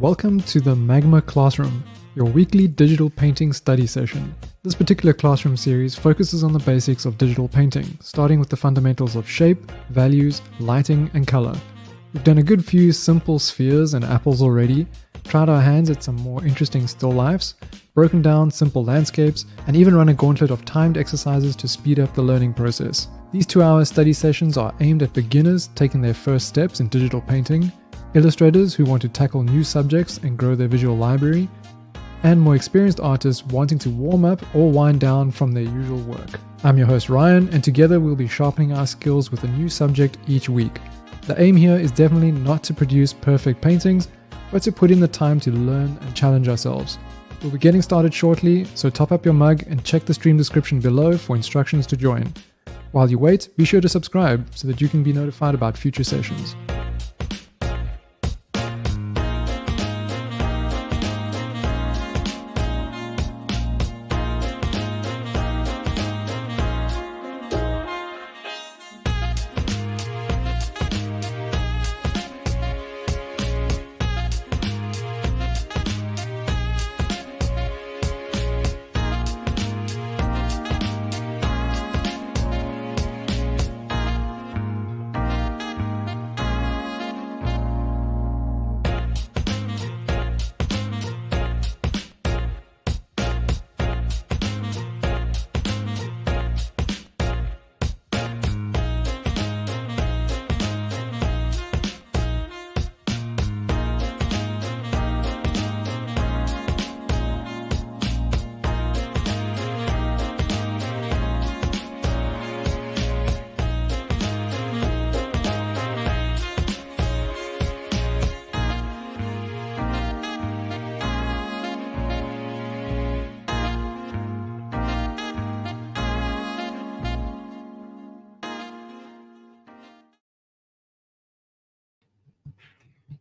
Welcome to the Magma Classroom, your weekly digital painting study session. This particular classroom series focuses on the basics of digital painting, starting with the fundamentals of shape, values, lighting, and color. We've done a good few simple spheres and apples already, tried our hands at some more interesting still lifes, broken down simple landscapes, and even run a gauntlet of timed exercises to speed up the learning process. These 2-hour study sessions are aimed at beginners taking their first steps in digital painting, illustrators who want to tackle new subjects and grow their visual library, and more experienced artists wanting to warm up or wind down from their usual work. I'm your host Ryan, and together we'll be sharpening our skills with a new subject each week. The aim here is definitely not to produce perfect paintings, but to put in the time to learn and challenge ourselves. We'll be getting started shortly, so top up your mug and check the stream description below for instructions to join. While you wait, be sure to subscribe so that you can be notified about future sessions.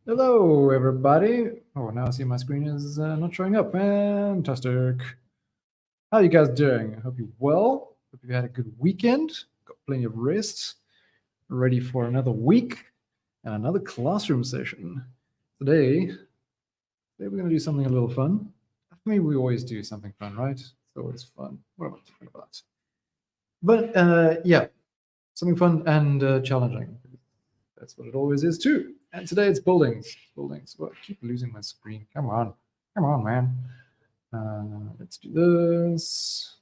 Hello, everybody. Oh, now I see my screen is not showing up. Fantastic. How are you guys doing? I hope you're well. Hope you had a good weekend. Got plenty of rest. Ready for another week and another classroom session. Today we're going to do something a little fun. I mean, we always do something fun, right? It's always fun. What am I talking about? But yeah, something fun and challenging. That's what it always is too. And today it's buildings. Buildings. Well, I keep losing my screen. Come on, man. Let's do this.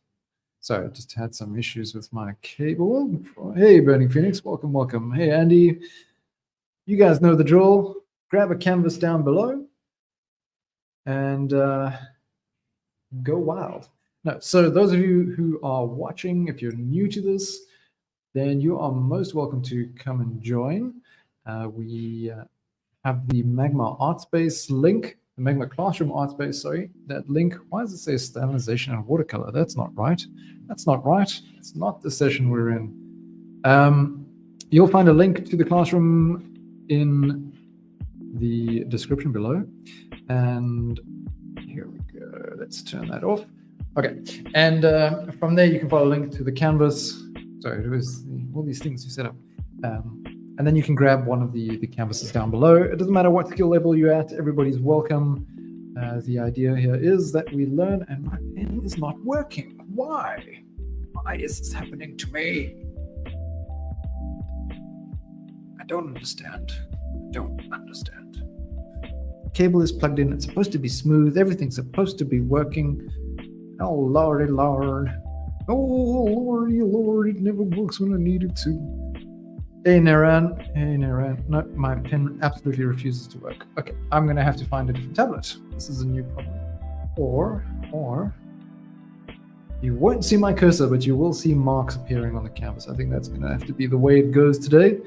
Sorry, I just had some issues with my cable. Hey, Burning Phoenix, welcome. Hey, Andy. You guys know the drill. Grab a canvas down below and go wild. No, so those of you who are watching, if you're new to this, then you are most welcome to come and join. We have the Magma Artspace link, the Magma Classroom Artspace, sorry. That link, why does it say stabilization and watercolor? That's not right. It's not the session we're in. You'll find a link to the classroom in the description below. And here we go. Let's turn that off. Okay. And from there, you can follow a link to the canvas. Sorry, it was all these things you set up. And then you can grab one of the canvases down below. It doesn't matter what skill level you're at, everybody's welcome. The idea here is that we learn, and my pen is not working. Why? Why is this happening to me? I don't understand. Cable is plugged in, it's supposed to be smooth, everything's supposed to be working. Oh, Lordy, Lord. Oh, Lordy, Lord, it never works when I need it to. Hey, Naran. No, my pen absolutely refuses to work. Okay, I'm going to have to find a different tablet. This is a new problem. Or, you won't see my cursor, but you will see marks appearing on the canvas. I think that's going to have to be the way it goes today.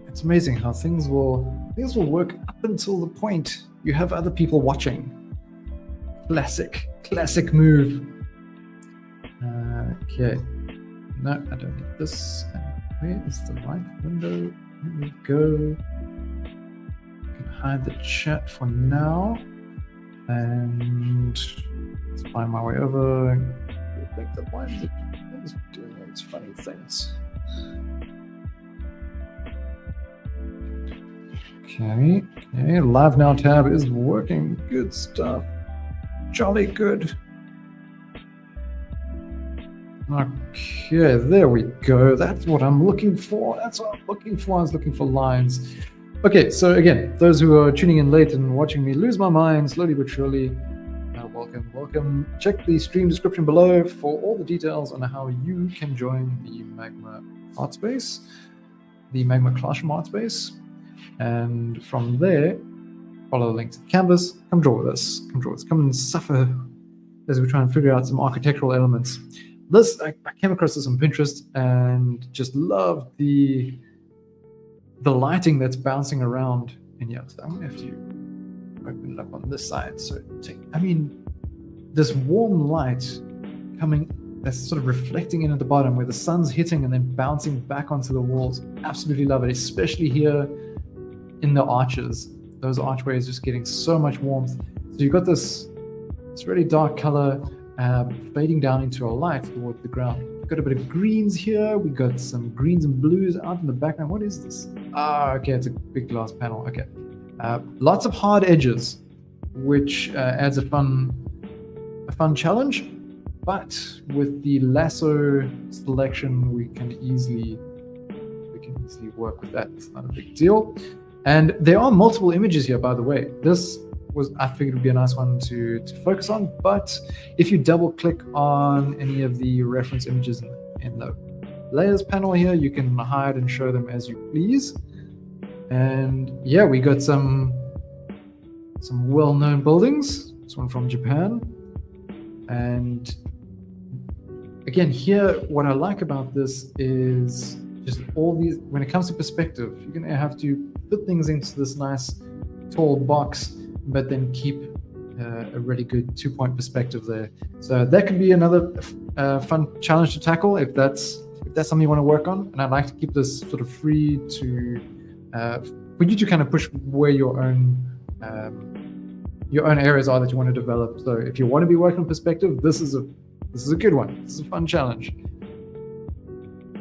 It's amazing how things will work up until the point you have other people watching. Classic move. Okay. No, I don't need this. Where is the right window? Here we go. I can hide the chat for now. And let's find my way over. Make the one that is doing all these funny things. Okay, Live Now tab is working. Good stuff. Jolly good. Okay, there we go. That's what I'm looking for. I was looking for lines. Okay, so again, those who are tuning in late and watching me lose my mind slowly but surely, welcome. Check the stream description below for all the details on how you can join the Magma Artspace, the Magma Classroom Artspace. And from there, follow the link to the canvas. Come draw with us. Come and suffer as we try and figure out some architectural elements. This, I came across this on Pinterest and just loved the lighting that's bouncing around in here. So I'm gonna have to open it up on this side. So this warm light coming, that's sort of reflecting in at the bottom where the sun's hitting and then bouncing back onto the walls. Absolutely love it, especially here in the arches. Those archways just getting so much warmth. So you've got this really dark color fading down into a light towards the ground. We've got a bit of greens here. We got some greens and blues out in the background. What is this? Okay, it's a big glass panel. Okay, lots of hard edges, which adds a fun challenge. But with the lasso selection, we can easily work with that. It's not a big deal. And there are multiple images here, by the way. This I figured would be a nice one to focus on, but if you double click on any of the reference images in the layers panel here, you can hide and show them as you please. And yeah, we got some well-known buildings. This one from Japan. And again, here, what I like about this is just all these, when it comes to perspective, you're gonna have to put things into this nice tall box, but then keep a really good 2-point perspective there. So that could be another fun challenge to tackle if that's something you want to work on. And I'd like to keep this sort of free to for you to kind of push where your own areas are that you want to develop. So if you want to be working on perspective, this is a good one. This is a fun challenge.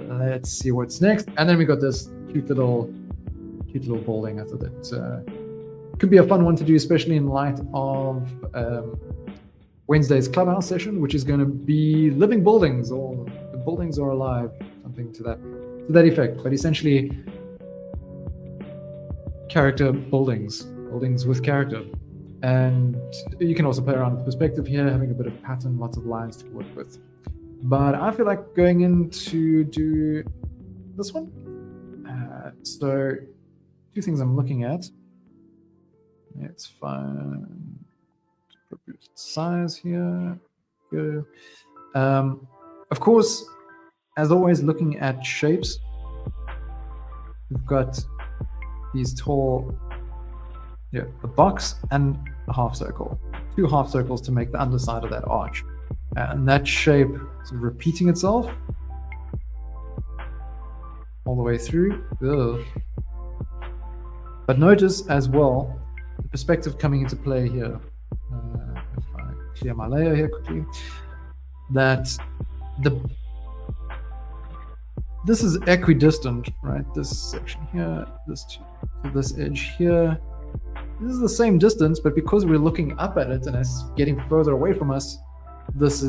Let's see what's next. And then we got this cute little building. I thought that could be a fun one to do, especially in light of Wednesday's Clubhouse session, which is going to be living buildings, or the buildings are alive, something to that effect. But essentially, character buildings with character. And you can also play around with perspective here, having a bit of pattern, lots of lines to work with. But I feel like going in to do this one. So 2 things I'm looking at. Let's find appropriate size here. Go. Of course, as always, looking at shapes, we've got these tall, a box and a half circle. 2 half circles to make the underside of that arch. And that shape sort of repeating itself all the way through. Ugh. But notice as well, the perspective coming into play here. If I clear my layer here quickly, that this is equidistant, right? This section here, this edge here. This is the same distance, but because we're looking up at it and it's getting further away from us, this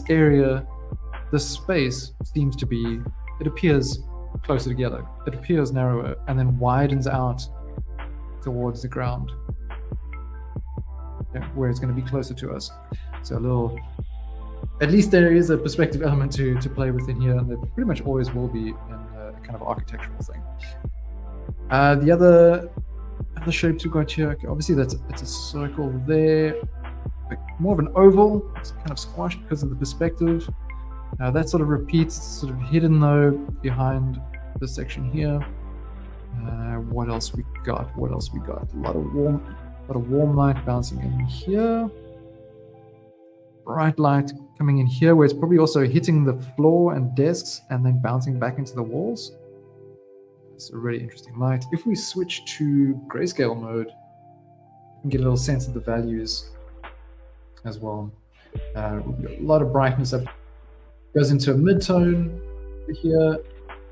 area, this space seems to be, it appears closer together. It appears narrower and then widens out towards the ground, where it's going to be closer to us. So at least there is a perspective element to play with in here, and there pretty much always will be in a kind of architectural thing. The other shapes we've got here, okay, obviously it's a circle there, but more of an oval. It's kind of squashed because of the perspective. That sort of repeats, sort of hidden though behind this section here. What else we got? A lot of warm light bouncing in here. Bright light coming in here, where it's probably also hitting the floor and desks and then bouncing back into the walls. It's a really interesting light. If we switch to grayscale mode, we can get a little sense of the values as well. We've got a lot of brightness up. Goes into a mid-tone here,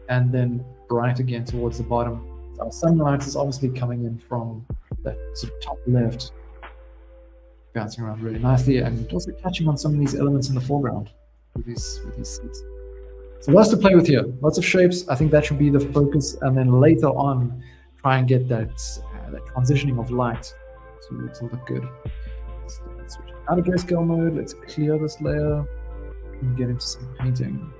and then bright again towards the bottom. So our sunlight is obviously coming in from that sort of top left, bouncing around really nicely, and also catching on some of these elements in the foreground with these seats. So lots to play with here, lots of shapes. I think that should be the focus, and then later on, try and get that transitioning of light to look good. Let's switch out of grayscale mode. Let's clear this layer and get into some painting.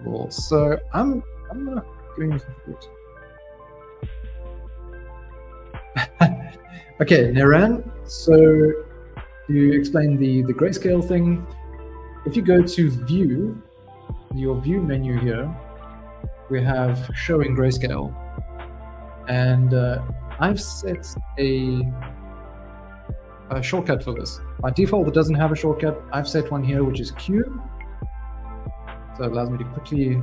Cool. So I'm not doing anything good. Okay, Naran. So to explain the grayscale thing, if you go to View, your View menu here, we have Showing Grayscale, and I've set a shortcut for this. By default, it doesn't have a shortcut. I've set one here, which is Q. So it allows me to quickly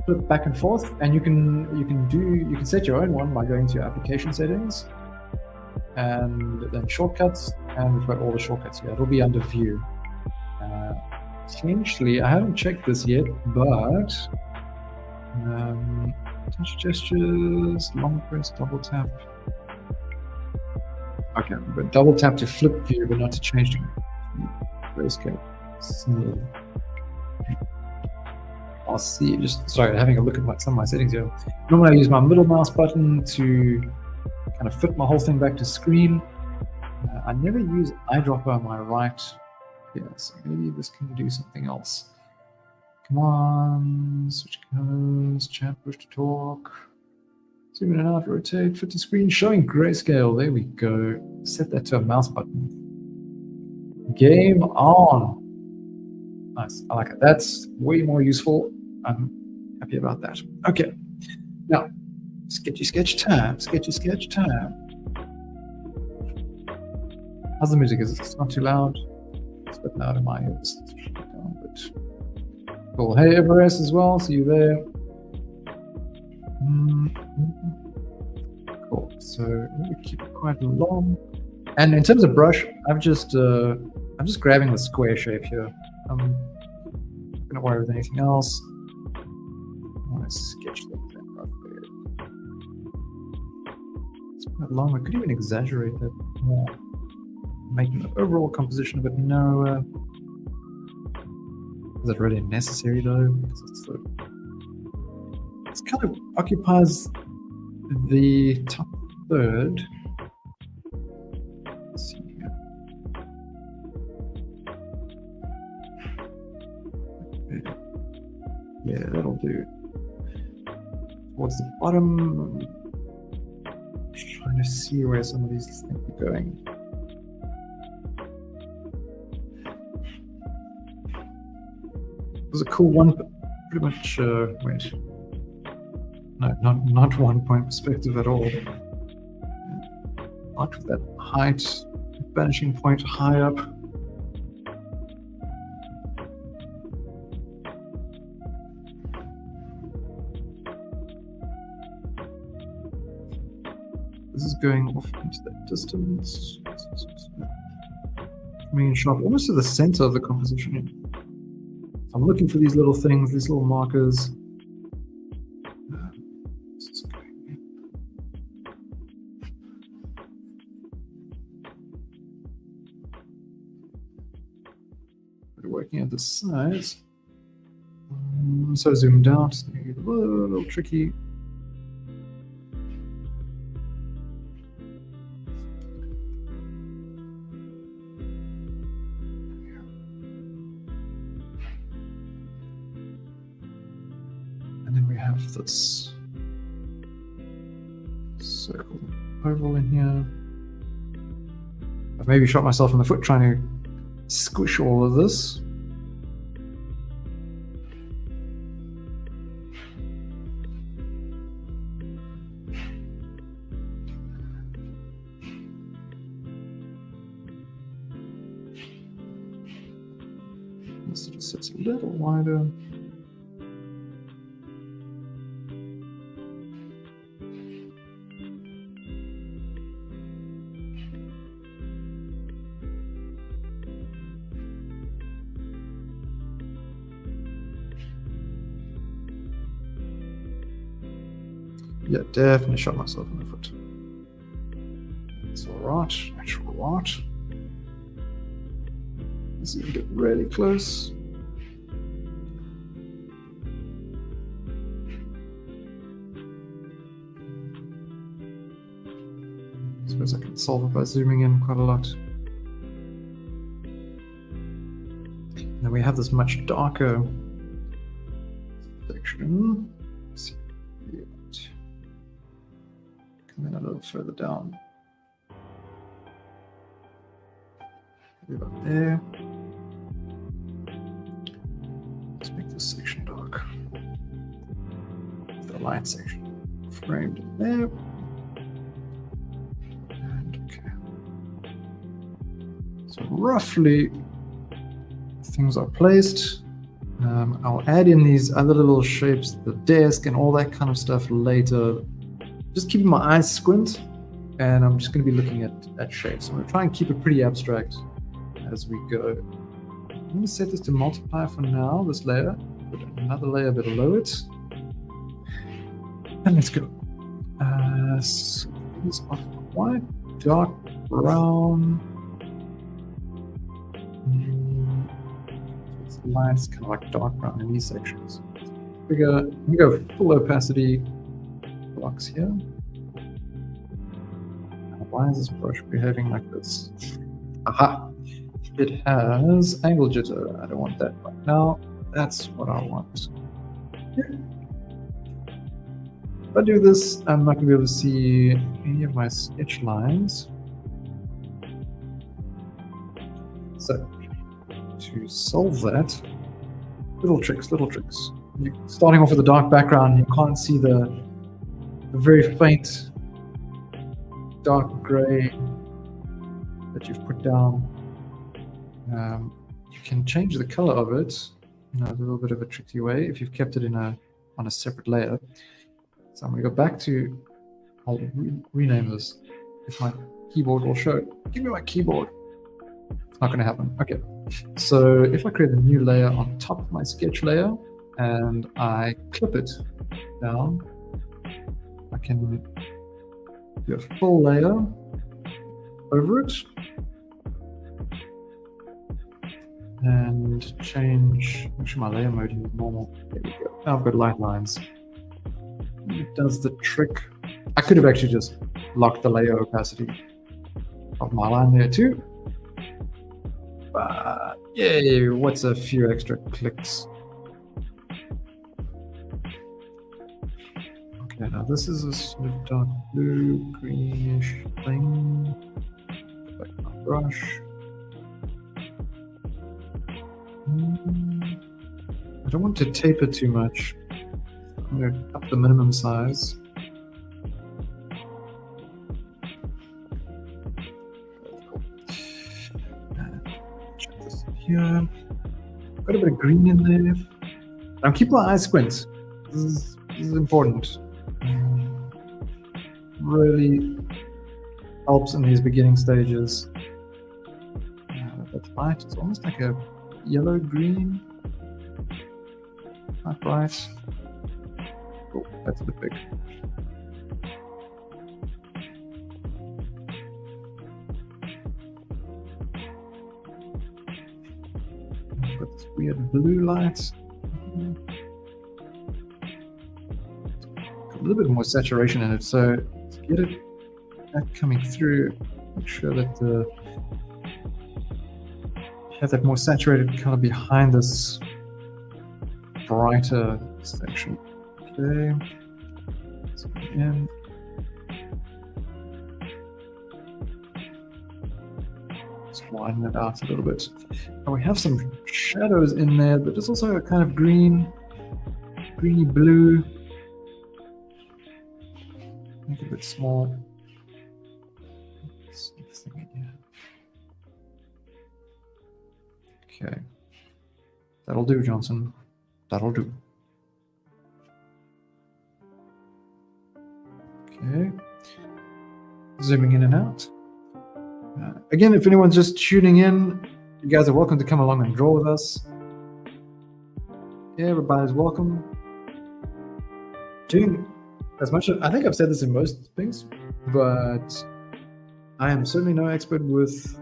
flip back and forth, and you can set your own one by going to your application settings, and then shortcuts, and we've got all the shortcuts here. It'll be under View. Potentially, I haven't checked this yet, but touch gestures, long press, double tap. Okay, but double tap to flip view, but not to change to grayscale. So, I'll see. Just sorry, having a look at some of my settings here. Normally, I use my middle mouse button to kind of fit my whole thing back to screen. I never use eyedropper on my right. Yeah, so maybe this can do something else. Come on, switch colors, chat, push to talk. Zoom in and out, rotate, fit to screen, showing grayscale. There we go. Set that to a mouse button. Game on. Nice, I like it. That's way more useful. I'm happy about that. Okay, now, sketchy sketch time, sketchy sketch time. How's the music? Is it not too loud? It's a bit loud in my ears. Cool. Hey, Everest as well. See you there. Cool. So we keep it quite long. And in terms of brush, I'm just grabbing the square shape here. I'm not gonna worry with anything else. I want to sketch that right there. It's quite long. I could even exaggerate that more, making the overall composition a bit narrower. Is it really necessary though? Because it's kind of occupies the top third. Let's see here. Yeah, that'll do. Towards the bottom, I'm trying to see where some of these things are going. It was a cool one, but pretty much, wait. No, not 1 point perspective at all. Not with that height, vanishing point high up. This is going off into that distance. Coming in sharp, almost to the center of the composition. I'm looking for these little things, these little markers. We're working at the sides. So zoomed out, so a little tricky. This circle oval in here. I've maybe shot myself in the foot trying to squish all of this. This just sits a little wider. Yeah, definitely shot myself in the foot. That's alright. That's alright. Let's see if we get really close. I suppose I can solve it by zooming in quite a lot. Then we have this much darker section. Let's see. Come in a little further down. Maybe about there. Let's make this section dark. The light section framed in there. And okay. So roughly things are placed. I'll add in these other little shapes, the desk and all that kind of stuff later. Just keeping my eyes squint, and I'm just going to be looking at shapes. I'm going to try and keep it pretty abstract as we go. I'm going to set this to multiply for now, this layer. Put another layer below it. And let's go. So this white, dark brown. It's light, it's kind of like dark brown in these sections. We go full opacity blocks here. Now, why is this brush behaving like this? Aha! It has angle jitter. I don't want that right now. That's what I want. Here. If I do this, I'm not going to be able to see any of my sketch lines. So, to solve that, little tricks. Starting off with a dark background, you can't see the very faint dark gray that you've put down. You can change the color of it in a little bit of a tricky way if you've kept it on a separate layer. So I'm going to go back to, I'll rename this if my keyboard will show. Give me my keyboard. It's not going to happen. Okay. So if I create a new layer on top of my sketch layer and I clip it down, I can do a full layer over it and change, make sure my layer mode is normal. There we go. Now I've got light lines. It does the trick. I could have actually just locked the layer opacity of my line there too. But yay, what's a few extra clicks? Okay, now this is a sort of dark blue, greenish thing. Back to my brush. I don't want to taper too much. I'm going to up the minimum size. Check this here. Got a bit of green in there. Now keep my eyes squint. This is important. Really helps in these beginning stages. That's light. It's almost like a yellow green. Not bright. Oh, that's a bit big. I've got this weird blue light. Got a little bit more saturation in it, so to get that coming through, make sure that you have that more saturated color behind this brighter section. Okay, let's go in. Let's widen it out a little bit. Now we have some shadows in there, but there's also a kind of greeny blue. Make it a bit small. Let's see this thing again. Okay, that'll do, Johnson. That'll do. Okay, zooming in and out. Again, if anyone's just tuning in, you guys are welcome to come along and draw with us. Yeah, everybody's welcome. Doing as much as I think I've said this in most things, but I am certainly no expert with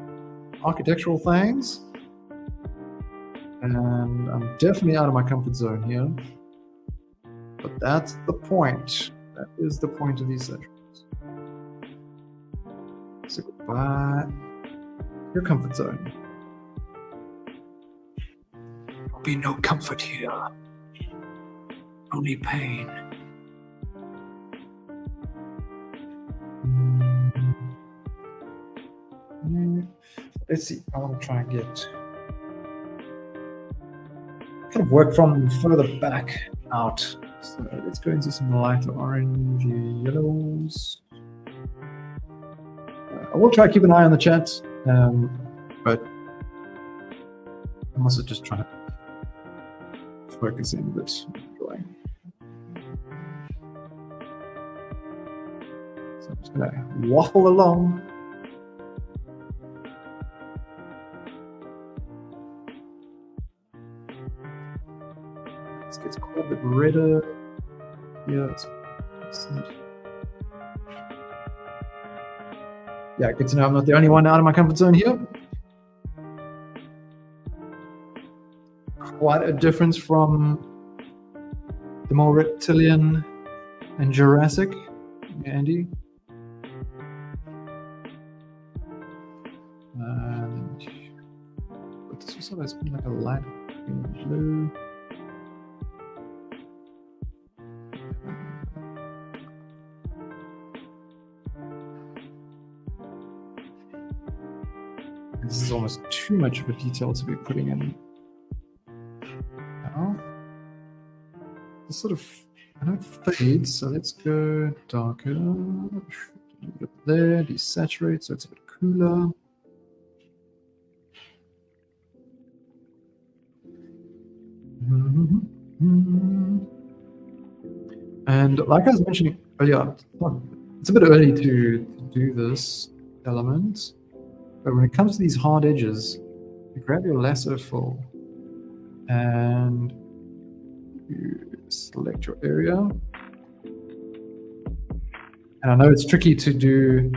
architectural things, and I'm definitely out of my comfort zone here. But that's the point. That is the point of these sessions. So goodbye, your comfort zone. There'll be no comfort here, only pain. Let's see. I want to try and get kind of work from further back out. So let's go into some lighter orange yellows. I will try to keep an eye on the chat, but I'm also just trying to focus in a bit on drawing. So I'm just going to waffle along. This gets quite a bit redder. Yeah, good to know I'm not the only one out of my comfort zone here. Quite a difference from the more reptilian and Jurassic, Andy. But this also has been like a light green and blue. This is almost too much of a detail to be putting in. Now, this sort of, I know it fades, so let's go darker. A little bit there, desaturate, so it's a bit cooler. And like I was mentioning earlier, it's a bit early to do this element. But when it comes to these hard edges, you grab your lasso full and you select your area. And I know it's tricky to do.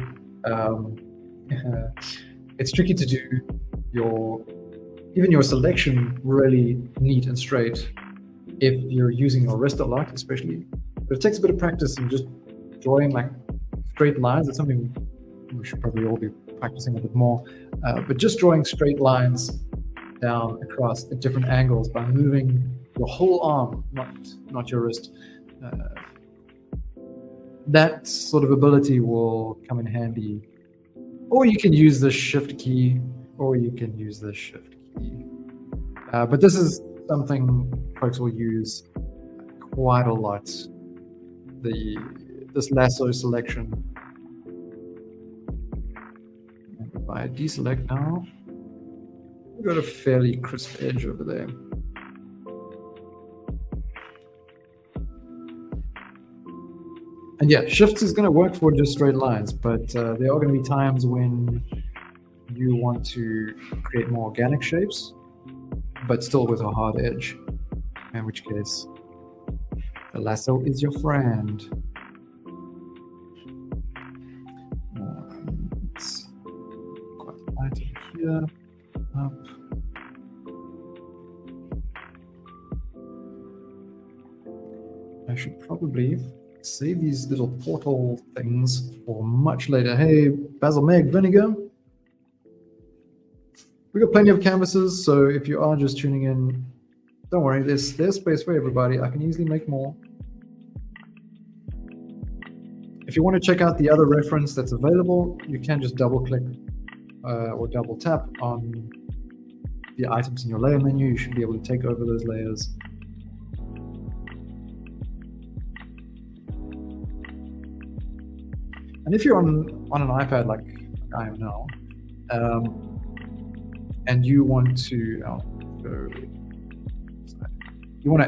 It's tricky to do even your selection really neat and straight if you're using your wrist a lot, especially. But it takes a bit of practice in just drawing like straight lines. It's something we should probably all be practicing a bit more, but just drawing straight lines down across at different angles by moving your whole arm, not your wrist. That sort of ability will come in handy. Or you can use the shift key, but this is something folks will use quite a lot. This lasso selection. If I deselect now, we've got a fairly crisp edge over there. And yeah, shifts is going to work for just straight lines, but there are going to be times when you want to create more organic shapes, but still with a hard edge, in which case the lasso is your friend. It's quite light over here, up. I should probably save these little portal things for much later. Hey, Basil Meg, Vinegar. We've got plenty of canvases, so if you are just tuning in, don't worry, there's space for everybody. I can easily make more. If you want to check out the other reference that's available, you can just double-click or double-tap on the items in your layer menu. You should be able to take over those layers. And if you're on an iPad like I am now, and you want to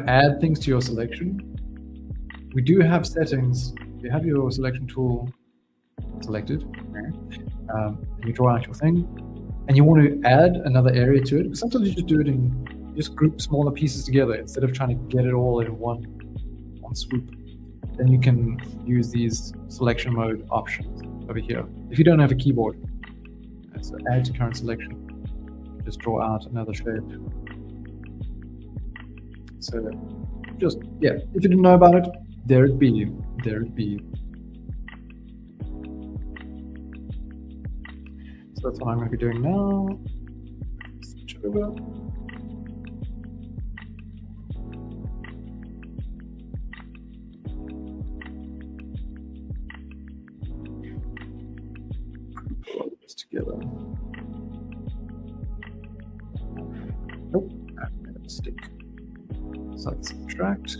add things to your selection, we do have settings. You have your selection tool selected, you draw out your thing, and you want to add another area to it. Because sometimes you just do it just group smaller pieces together instead of trying to get it all in one swoop. then you can use these selection mode options over here. If you don't have a keyboard, so add to current selection, just draw out another shape. So just, yeah, if you didn't know about it, there it be, there it be. So that's what I'm going to be doing now. Switch over. Put all this together. Nope, I made a mistake. So let's subtract.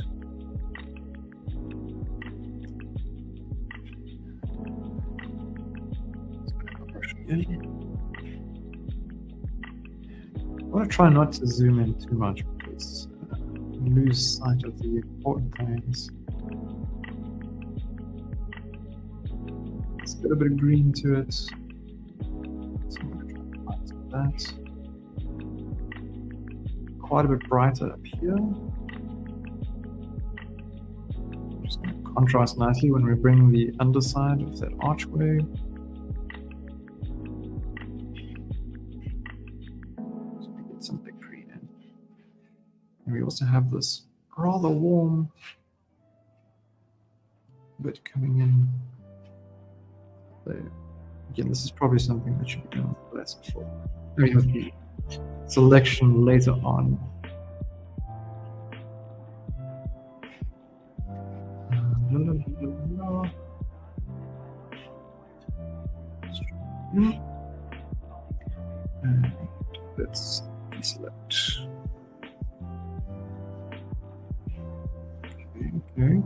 I want to try not to zoom in too much because you lose sight of the important things. Let's get a bit of green to it. So I'm going to try and lighten that. Quite a bit brighter up here. Just going to contrast nicely when we bring the underside of that archway. So we get some big green in. And we also have this rather warm bit coming in there. Again, this is probably something that should be done less before. We have the selection later on. And let's deselect. Okay.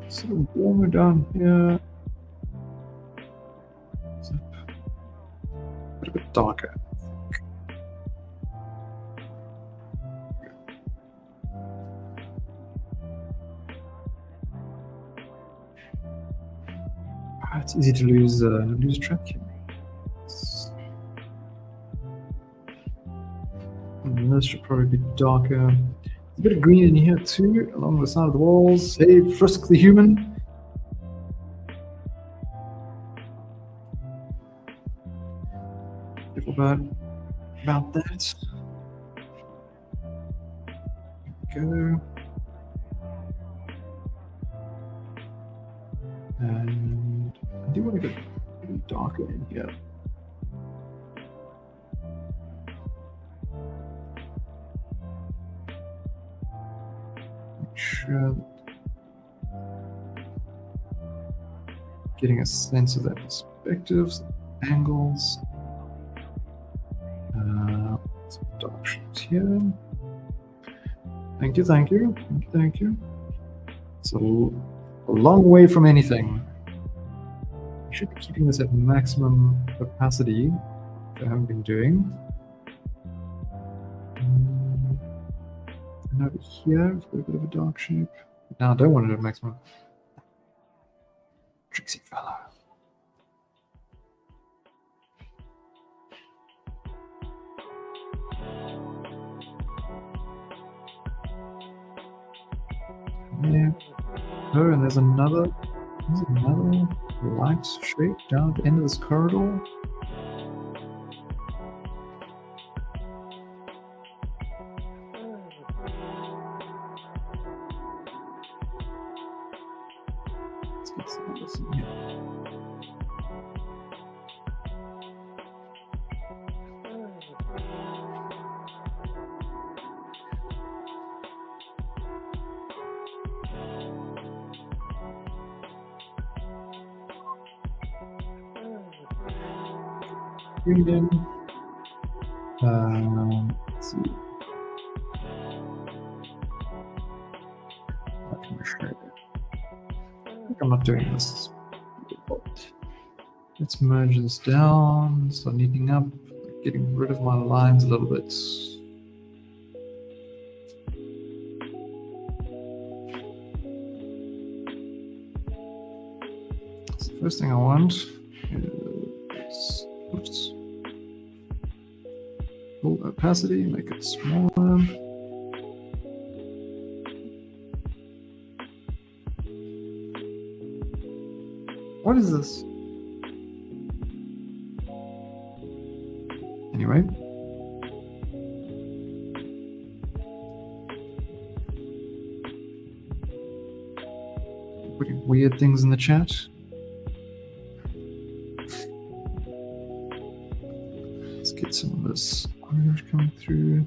So warmer down here. A bit darker. It's easy to lose track here. And this should probably be darker. A bit of green in here too, along the side of the walls. Hey, Frisk the human. Careful about that. There we go. And I do want to get a little darker in here. Make sure getting a sense of that perspectives, angles. Some dark shapes here. Thank you, thank you, thank you, thank you. It's a long way from anything. I should be keeping this at maximum opacity, which I haven't been doing. And over here, we've got a bit of a dark shape. No, I don't want it at maximum. Tricksy fellow. Yeah. Oh, and there's another light shape down at the end of this corridor. Let's get some of this in here. Green in. Let's see. How can we shade it? I think I'm not doing this. Let's merge this down, start neatening up, getting rid of my lines a little bit. So the first thing I want is, oops, full opacity, make it smaller. What is this? Anyway. Putting weird things in the chat. Let's get some of this orange coming through.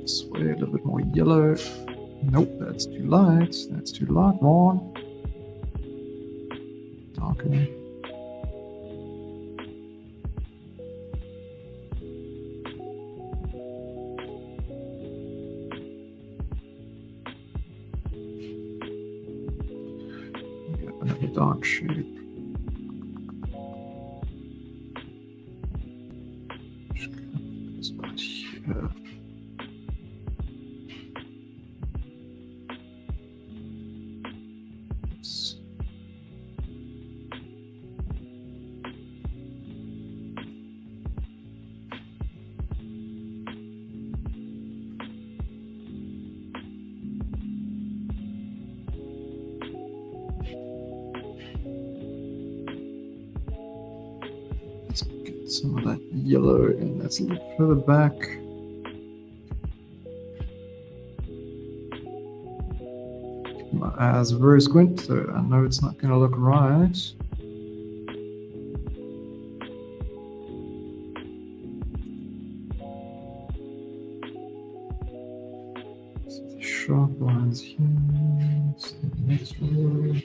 This way, a little bit more yellow. Nope, that's too light. That's too light. More. Darker. Another dark shade. Just gonna put this right here. Oops. Let's get some of that yellow, and that's a little further back. Keep my eyes very squint, so I know it's not going to look right. So the sharp lines here. Let's do the next row.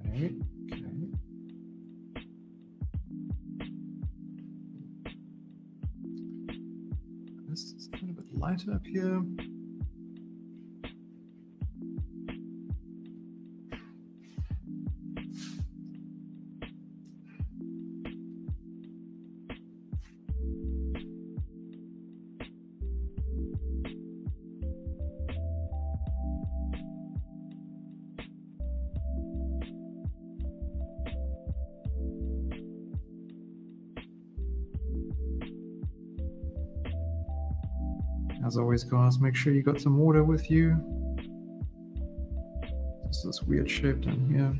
Okay. This is a bit lighter up here. As always, guys, make sure you got some water with you. Just this weird shape down here.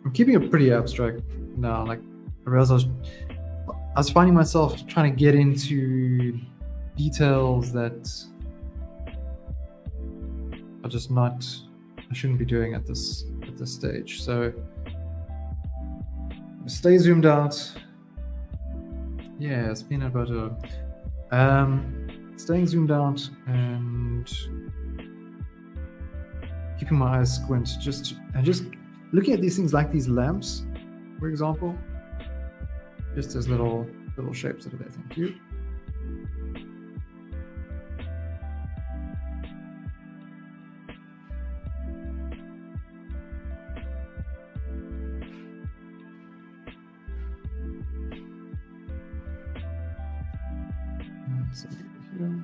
I'm keeping it pretty abstract now. Like, I realized I was finding myself trying to get into details that are just not, I shouldn't be doing at this stage. So stay zoomed out. Yeah, it's peanut butter. Staying zoomed out and keeping my eyes squint, just looking at these things like these lamps, for example, just as little shapes that are there. Thank you. So here.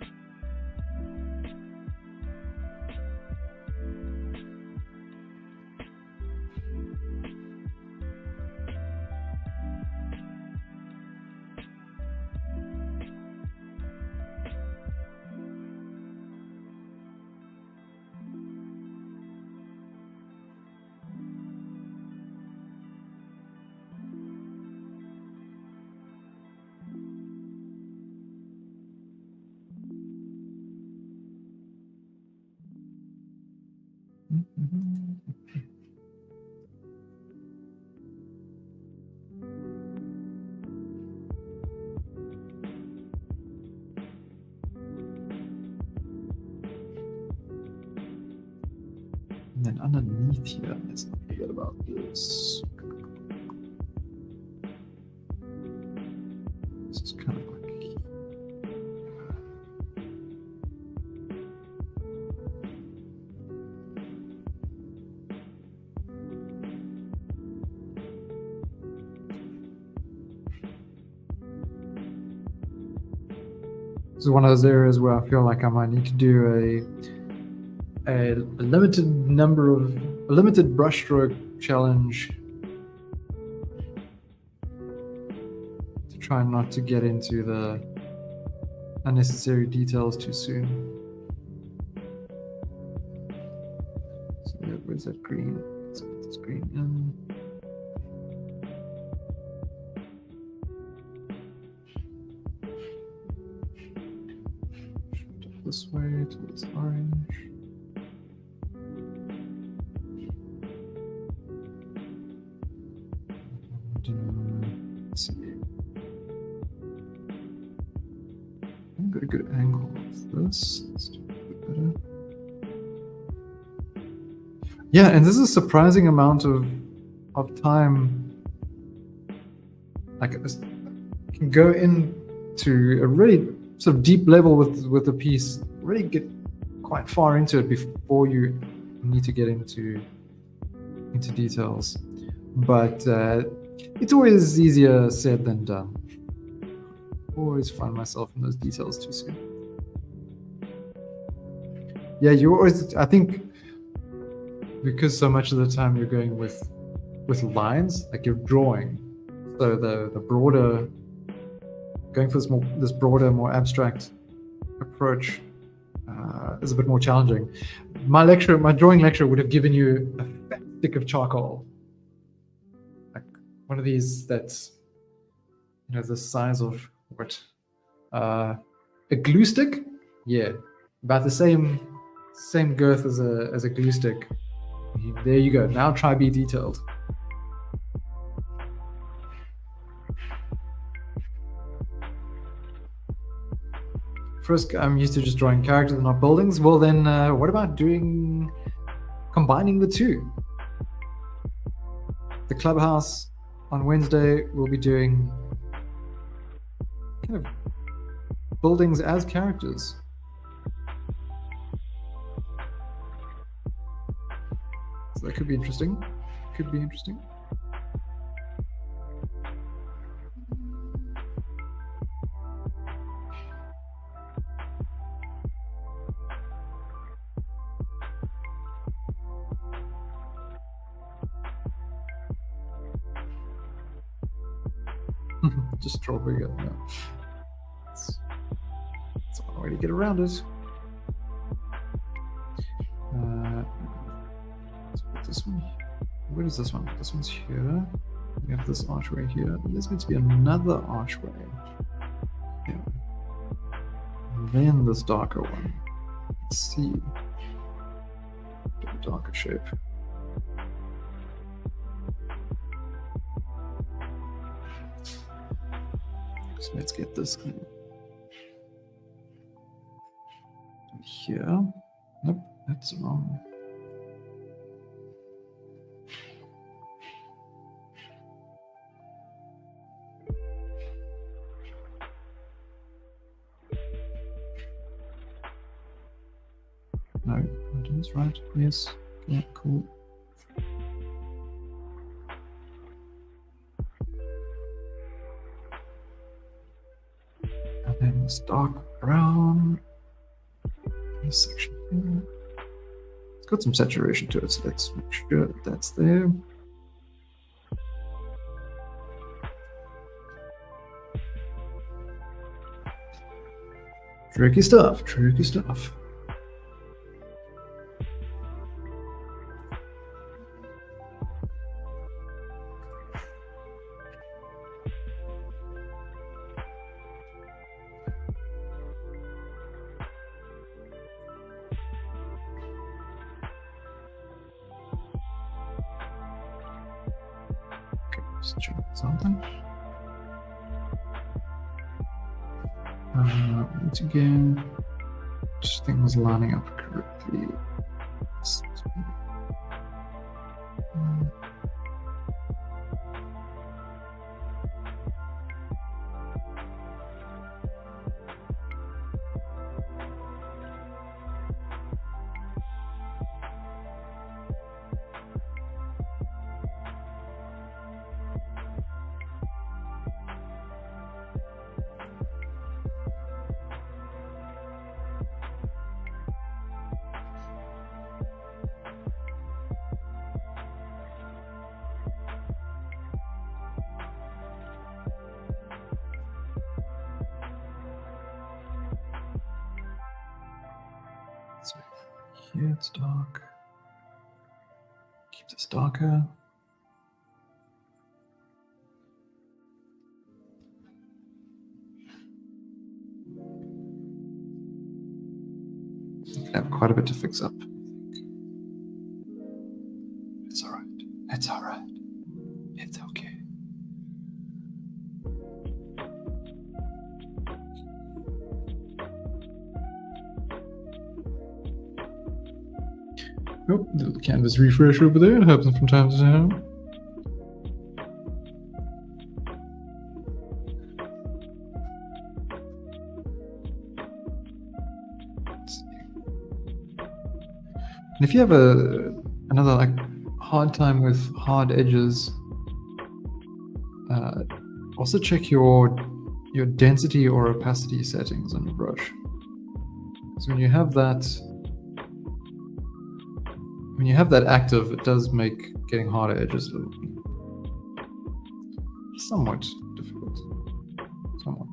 And then underneath here, let's not forget about this. This is kind of like this is one of those areas where I feel like I might need to do a limited brushstroke challenge to try not to get into the unnecessary details too soon. So where's that green? Let's get this green in. Shift it this way to this orange. Let's see. I've got a good angle of this. Let's do a bit better. Yeah, and this is a surprising amount of time. Like, I can go into a really sort of deep level with the piece. Really get quite far into it before you need to get into details. But it's always easier said than done. Always find myself in those details too soon. Yeah, you always, I think, because so much of the time you're going with lines, like you're drawing. So the broader, going for this broader, more abstract approach is a bit more challenging. My drawing lecture would have given you a fat stick of charcoal. Like one of these that's, the size of what? A glue stick? Yeah, about the same girth as a glue stick. There you go. Now try be detailed. First, I'm used to just drawing characters and not buildings. Well, then what about combining the two? The clubhouse on Wednesday will be doing kind of buildings as characters. So that could be interesting. Could be interesting. Just draw bigger. No. It's one way to get around it. Let's put this one. Where is this one? This one's here. We have this archway here. There's meant to be another archway. Yeah. And then this darker one. Let's see. Do a darker shape. So let's get this in here. Nope, that's wrong. No, that is right. Yes. Yeah, cool. And then this dark brown. This section here. It's got some saturation to it, so let's make sure that that's there. Tricky stuff, tricky stuff. Let's check something. Once again, just things lining up correctly. So here it's dark. Keep this darker. You can have quite a bit to fix up. It's all right. It's all right. It's okay. Oh, little canvas refresh over there. It happens from time to time. And if you have another like hard time with hard edges, also check your density or opacity settings on your brush. So when you have that active, it does make getting harder edges a little somewhat difficult. Somewhat.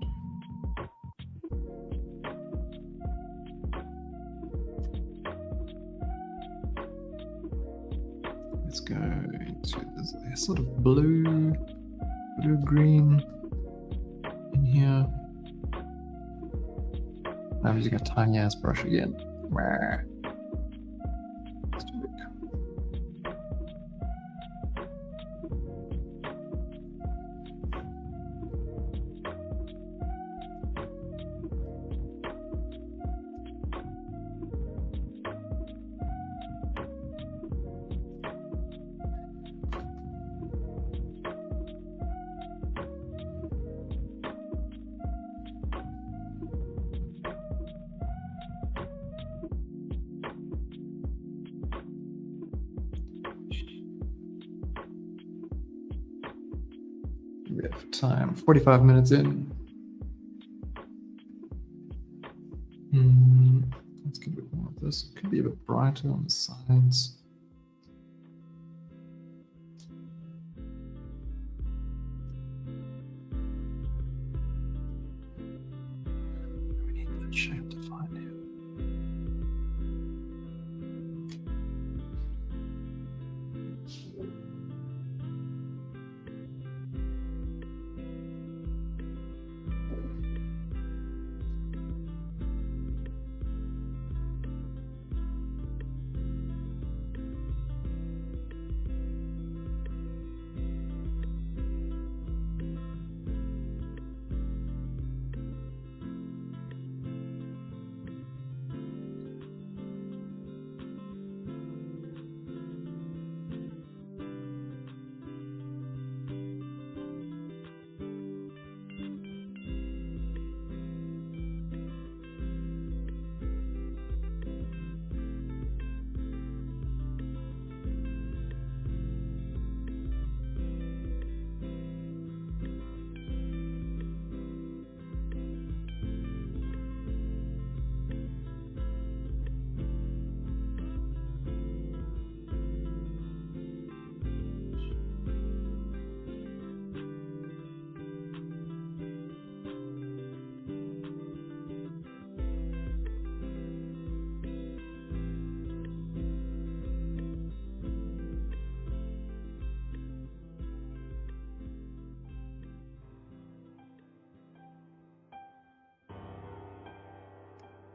Let's go into this sort of blue-green in here. I'm using a tiny ass brush again. Let's do it. We have time, 45 minutes in. Let's get a bit more of this. Could be a bit brighter on the sides. We need that shape to find here.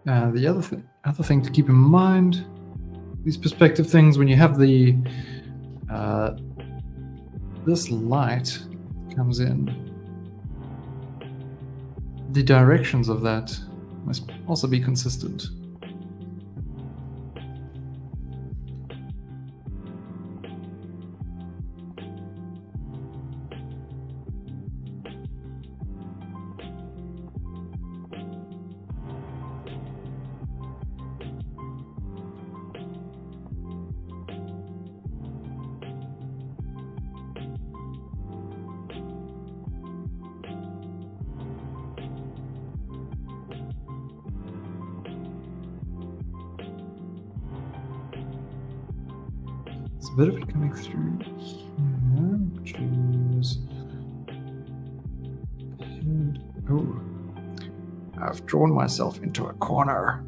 The other thing to keep in mind, these perspective things, when you have the this light comes in, the directions of that must also be consistent. It's a bit of it coming through here, which is... Oh, I've drawn myself into a corner.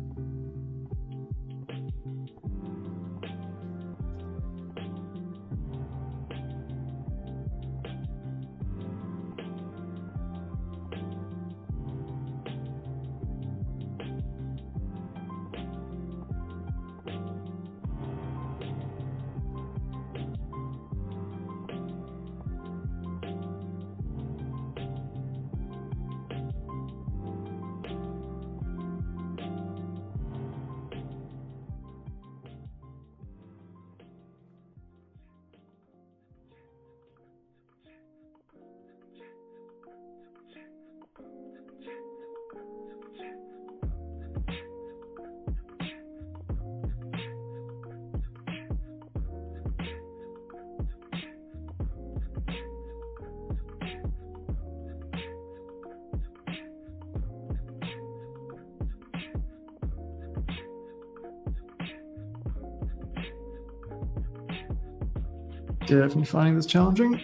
Definitely finding this challenging.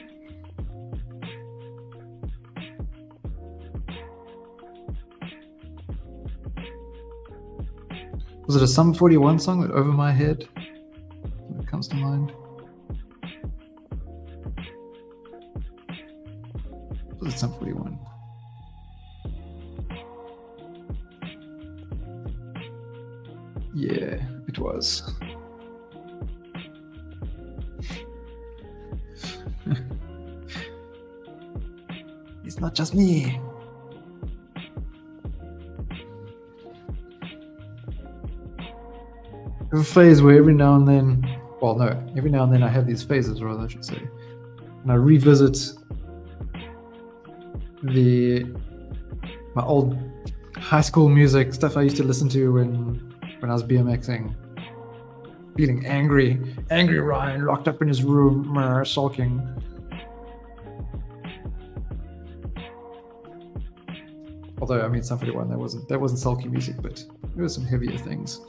Was it a Sum 41 song that Over My Head? That comes to mind. Was it Sum 41? Yeah, it was. It's not just me. I have a phase where every now and then, well, no, every now and then I have these phases, rather, I should say, and I revisit my old high school music, stuff I used to listen to when I was BMXing, feeling angry Ryan locked up in his room, sulking. Although, I mean, Sum 41, that wasn't sulky music, but there were some heavier things.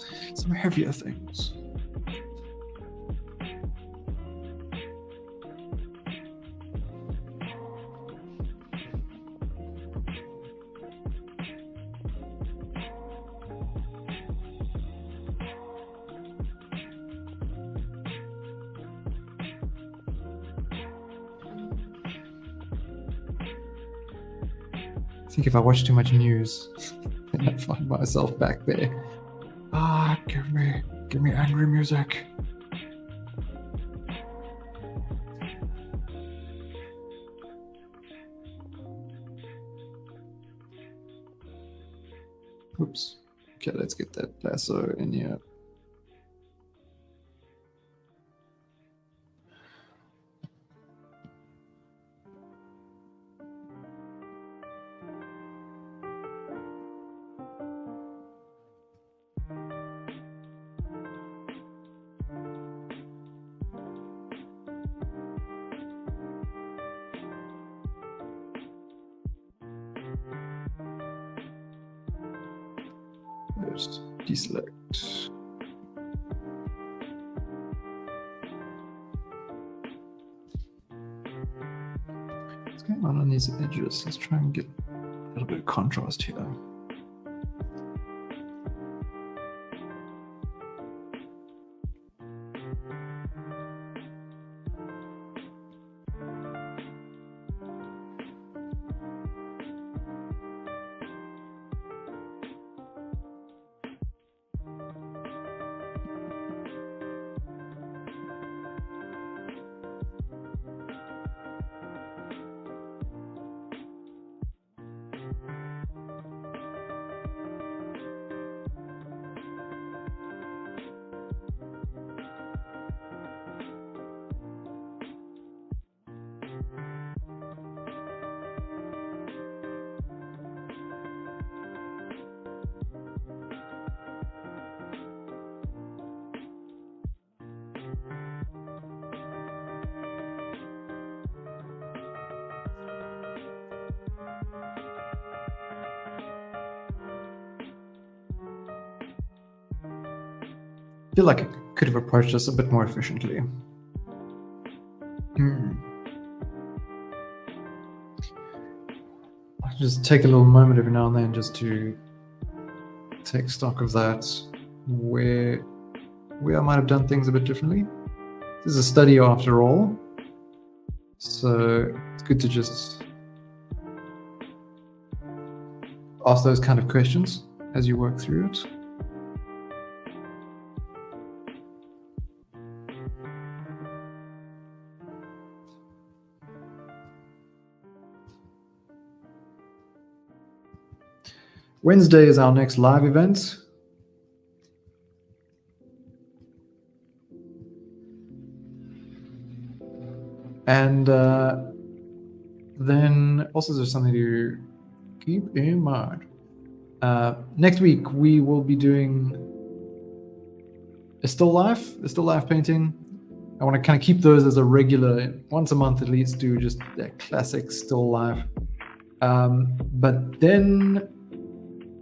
I think if I watch too much news, then I find myself back there. Give me angry music. Oops. Okay, let's get that lasso in here. Just deselect. What's going on these edges? Let's try and get a little bit of contrast here. feel like I could have approached this a bit more efficiently. I'll just take a little moment every now and then just to take stock of that, where I might have done things a bit differently. This is a study after all, so it's good to just ask those kind of questions as you work through it. Wednesday is our next live event. And then also there's something to keep in mind. Next week we will be doing a still life painting. I want to kind of keep those as a regular, once a month at least, do just that classic still life. But then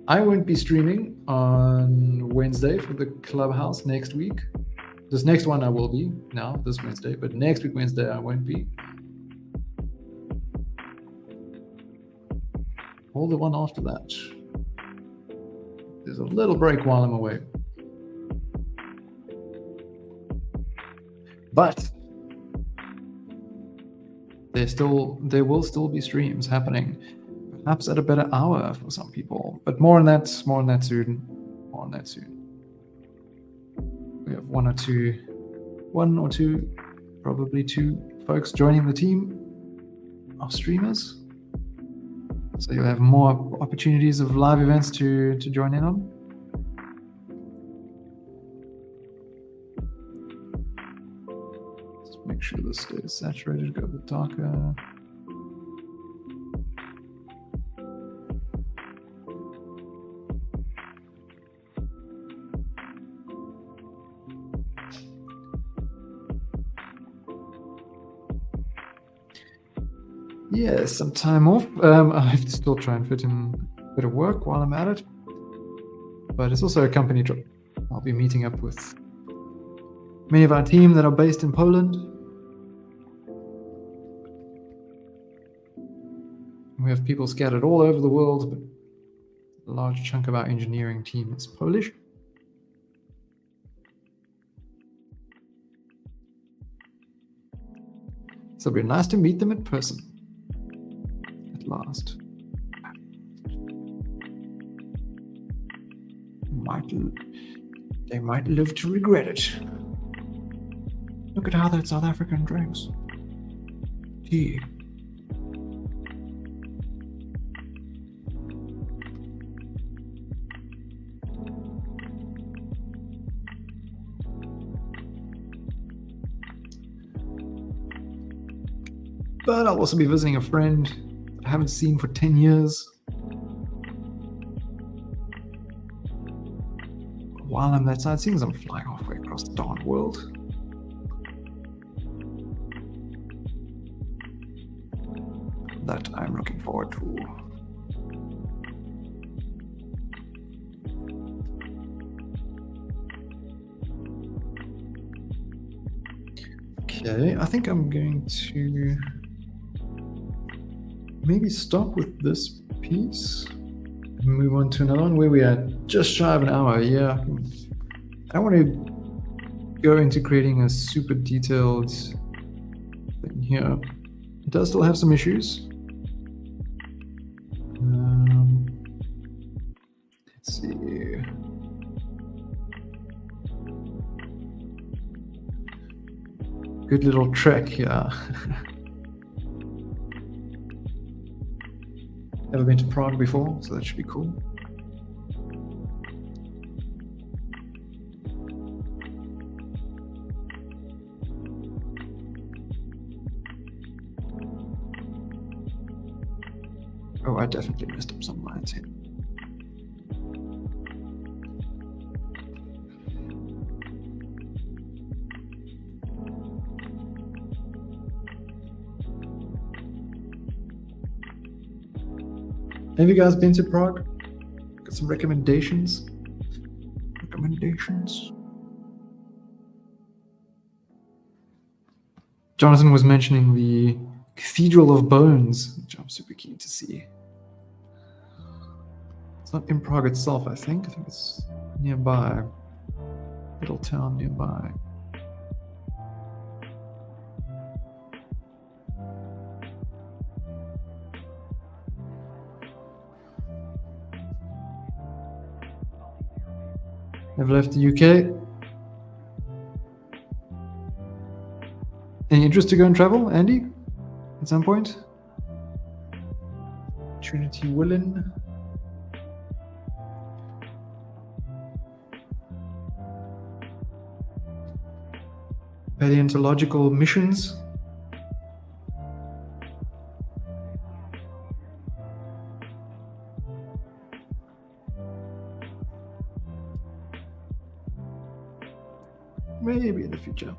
I won't be streaming on Wednesday for the Clubhouse next week. This next one I will be now, this Wednesday, but next week Wednesday I won't be. Or the one after that. There's a little break while I'm away. But there will still be streams happening, perhaps at a better hour for some people. But more on that soon. We have one or two, probably two folks joining the team of streamers. So you'll have more opportunities of live events to join in on. Let's make sure this stays saturated, go a bit darker. Yeah, some time off. I have to still try and fit in a bit of work while I'm at it. But it's also a company trip. I'll be meeting up with many of our team that are based in Poland. We have people scattered all over the world, but a large chunk of our engineering team is Polish. So it'll be nice to meet them in person. Last. They might live to regret it. Look at how that South African drinks tea. But I'll also be visiting a friend I haven't seen for 10 years. While I'm that side, seeing as I'm flying halfway across the darn world. That I'm looking forward to. Okay, I think I'm going to maybe stop with this piece and move on to another one where we are just shy of an hour. Yeah, I don't want to go into creating a super detailed thing here. It does still have some issues. Let's see. Good little trek here. Never been to Prague before, so that should be cool. Oh, I definitely messed up some lines here. Have you guys been to Prague? Got some recommendations? Jonathan was mentioning the Cathedral of Bones, which I'm super keen to see. It's not in Prague itself, I think. I think it's nearby. Little town nearby. I've left the UK. Any interest to go and travel, Andy? At some point? Trinity willing. Paleontological missions. Maybe in the future.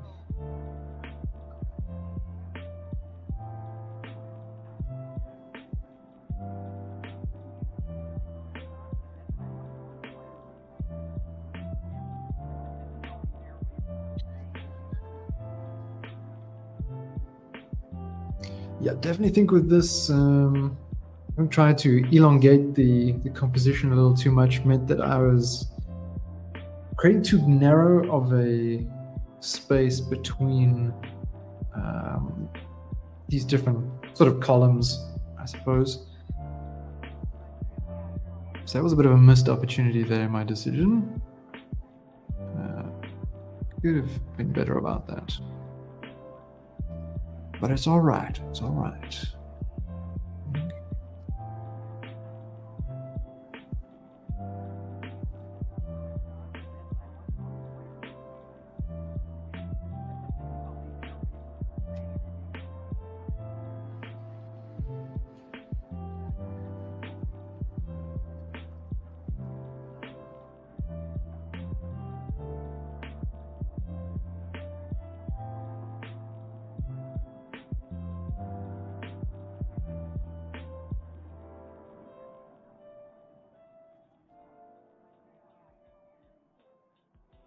Yeah, definitely think with this, I'm trying to elongate the composition a little too much, meant that I was creating too narrow of a space between these different sort of columns, I suppose. So that was a bit of a missed opportunity there in my decision. Could have been better about that. But it's all right. It's all right.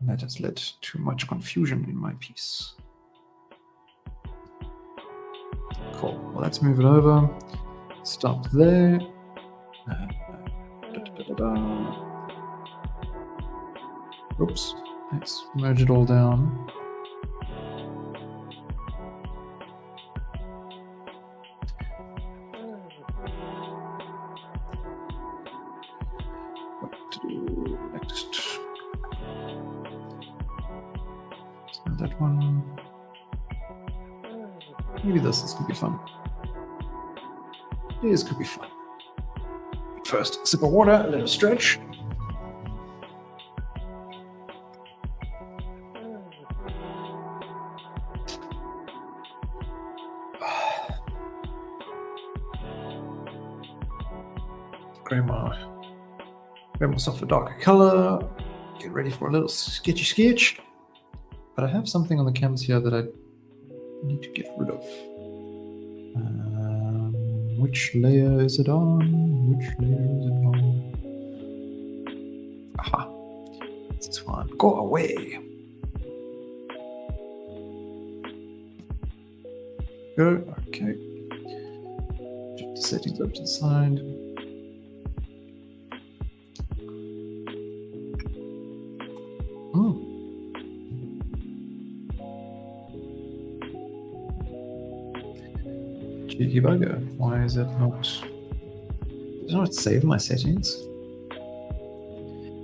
That has led to much confusion in my piece. Cool. Well, let's move it over. Stop there. Oops. Let's merge it all down. What to do next? That one. Maybe this could be fun. This could be fun. First, sip of water, a little stretch. Grab myself a darker color. Get ready for a little sketchy sketch. But I have something on the canvas here that I need to get rid of. Which layer is it on? Which layer is it on? Aha. It's this one. Go away. Go. Okay. Check the settings up to the side. Cheeky bugger. Why is it not? Does it not save my settings?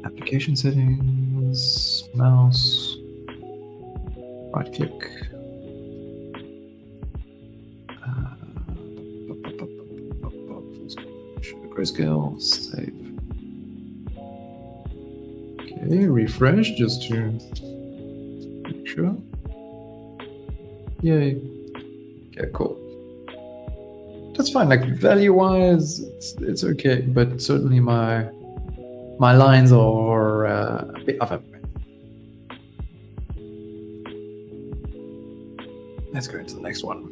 Application settings, mouse, right click. Grayscale, save. Okay, refresh just to make sure. Yay. Okay, cool. That's fine. Like value-wise, it's okay, but certainly my lines are a bit of a. Let's go into the next one.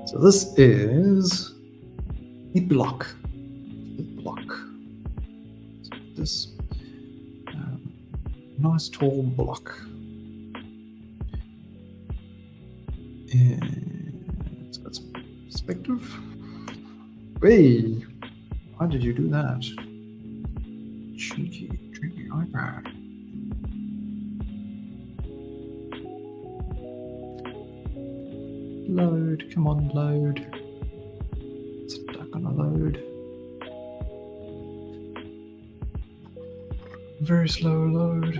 So this is a block. So this nice tall block. And it's got some perspective. Hey, why did you do that? Cheeky iPad. Load, come on, load. Stuck on a load. Very slow load.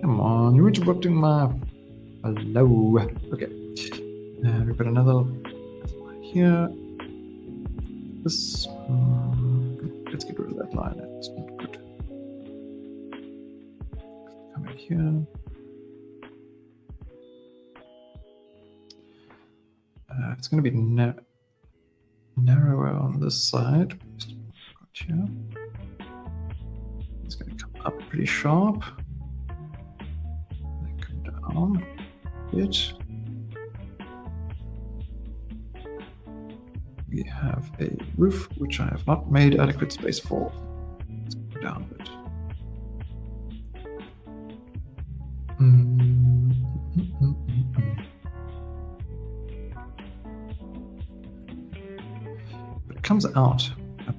Come on, you're interrupting my... Hello. Okay. And we've got another line here. This... let's get rid of that line. It's not good. Come in here. It's going to be narrower on this side. Here. It's going to come up pretty sharp. Then come down a bit. We have a roof, which I have not made adequate space for. Let's go down a bit. But it comes out. I've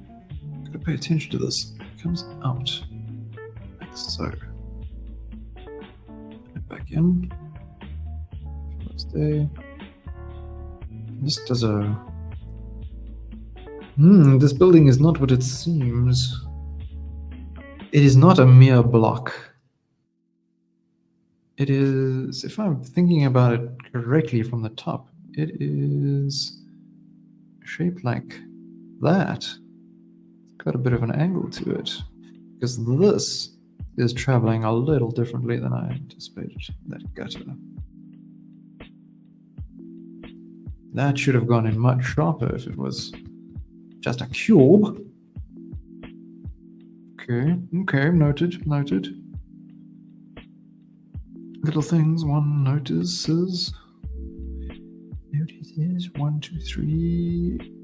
got to pay attention to this. It comes out like so. And back in. Stay. This does a... this building is not what it seems. It is not a mere block. It is, if I'm thinking about it correctly from the top, it is shaped like that. It's got a bit of an angle to it, because this is traveling a little differently than I anticipated. That gutter. That should have gone in much sharper if it was just a cube. Okay, noted. Little things one notices. 1, 2, 3.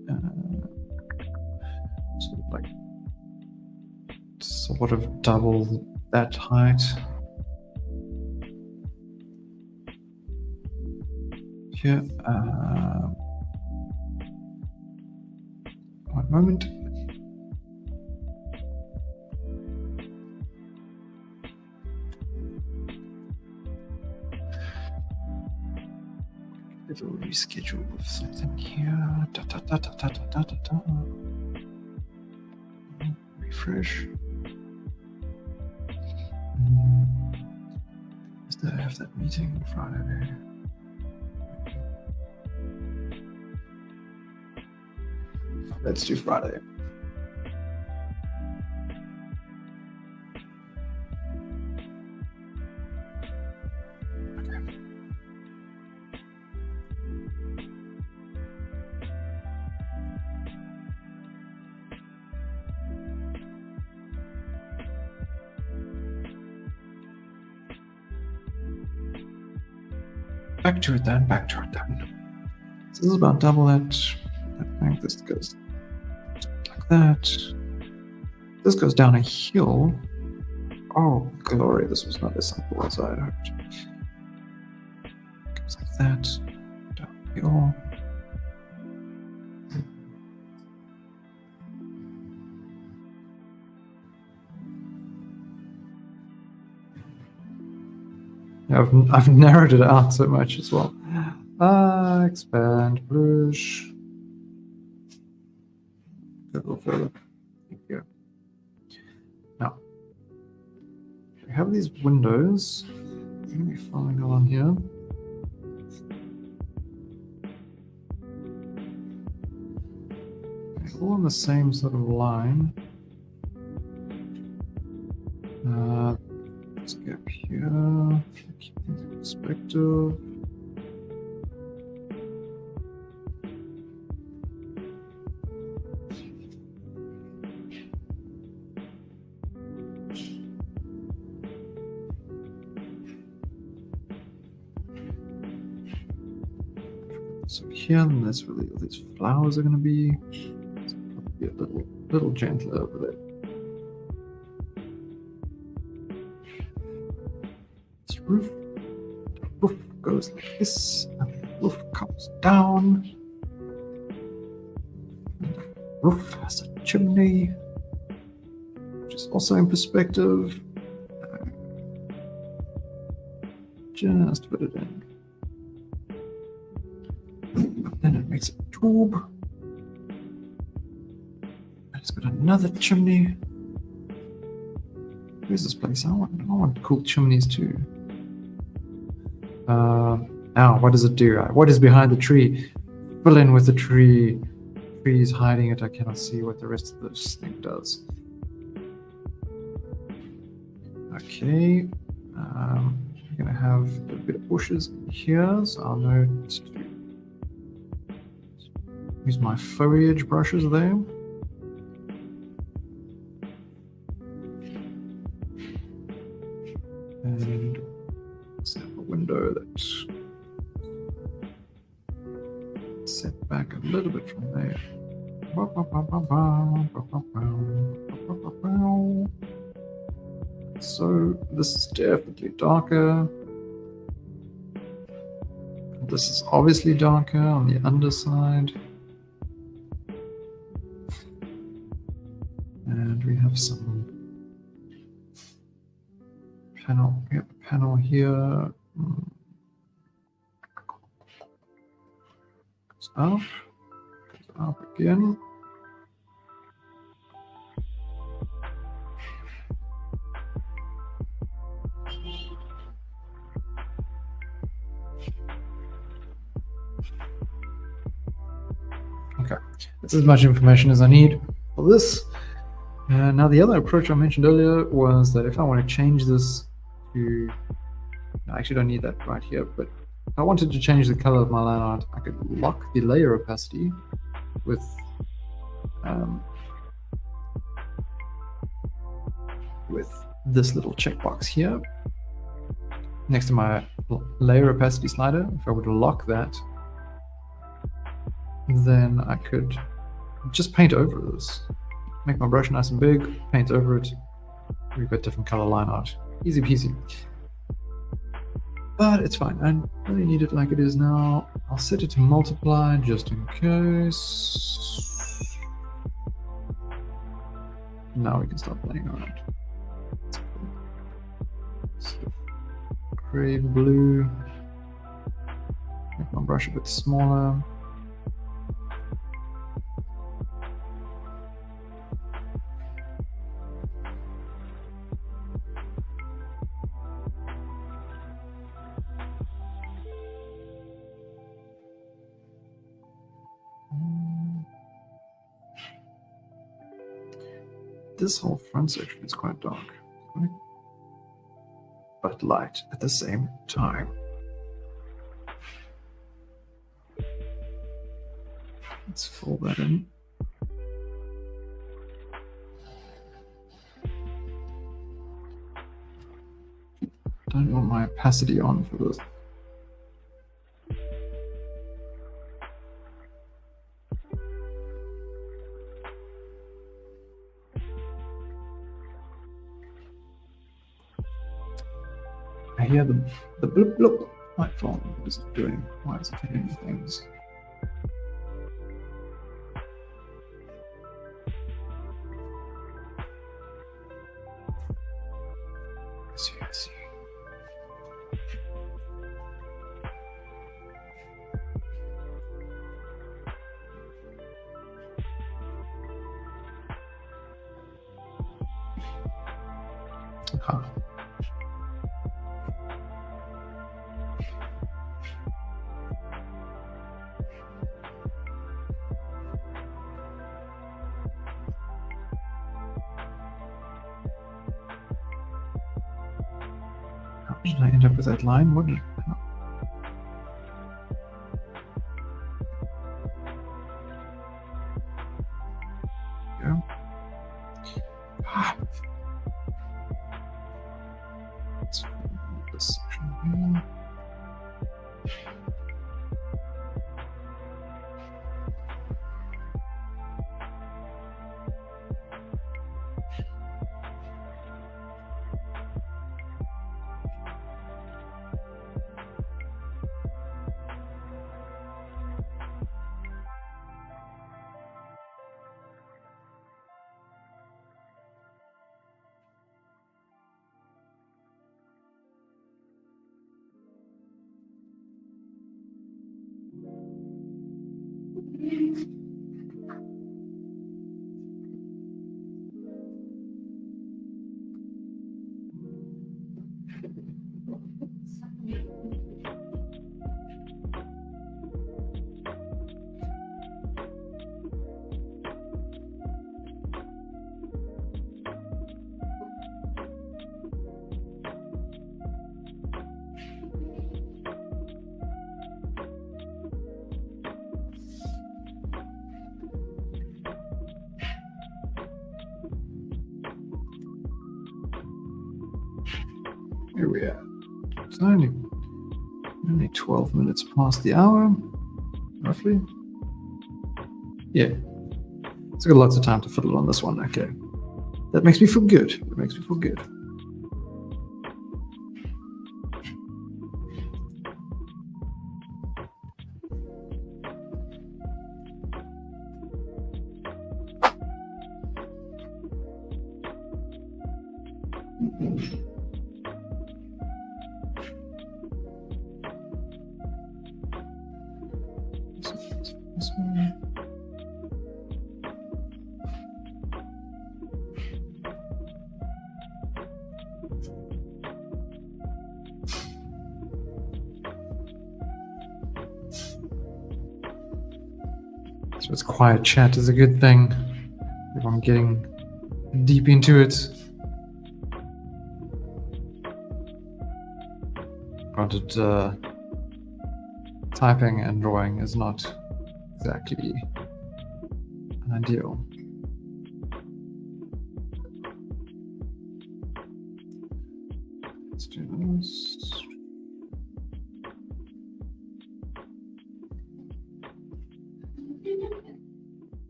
Sort of double that height. Here. One moment. Little reschedule of something here. Refresh. Still have that meeting Friday. Let's do Friday. Okay. Back to it then. So this is about double that. I think this goes like that. This goes down a hill. Oh, glory, this was not as simple as I had hoped. Goes like that. Down the hill. I've narrowed it out so much as well. Expand, push. Go a little further. There we go. Now, we have these windows. I'm going to be following along here. Okay, all on the same sort of line. Let's go up here. Keep things in perspective. So here, and that's really what these flowers are going to be. So probably a little gentler over there. Roof. goes like this, and the roof comes down. And the roof has a chimney, which is also in perspective. Just put it in. Then it makes a tube. And it's got another chimney. Where's this place? I want cool chimneys too. Now, what does it do? What is behind the tree? Fill in with the tree. Tree is hiding it. I cannot see what the rest of this thing does. Okay. We're going to have a bit of bushes here, so I'll know to use my foliage brushes there. And let's have a window that's set back a little bit from there. So this is definitely darker. This is obviously darker on the underside. And we have some panel. We have a panel here. Goes up again. Okay, that's as much information as I need for this. Now the other approach I mentioned earlier was that if I want to change this to, I actually don't need that right here, but if I wanted to change the color of my line art, I could lock the layer opacity with this little checkbox here next to my layer opacity slider. If I were to lock that, then I could just paint over this. Make my brush nice and big, paint over it. We've got different color line art. Easy peasy. But it's fine. I really need it like it is now. I'll set it to multiply just in case. Now we can start playing around. Gray, blue. Make my brush a bit smaller. This whole front section is quite dark, but light at the same time. Let's fill that in. Don't want my opacity on for this. I hear the bloop bloop. My phone, what is it doing? Why is it hitting things? I see. Huh. How did I end up with that line? What did go? Let's fill this section here. Here we are. It's only 12 minutes past the hour, roughly. Yeah. It's got lots of time to fiddle on this one. Okay. That makes me feel good. That makes me feel good. This one. So it's quiet chat is a good thing. If I'm getting deep into it. Granted, typing and drawing is not exactly ideal. Let's do this.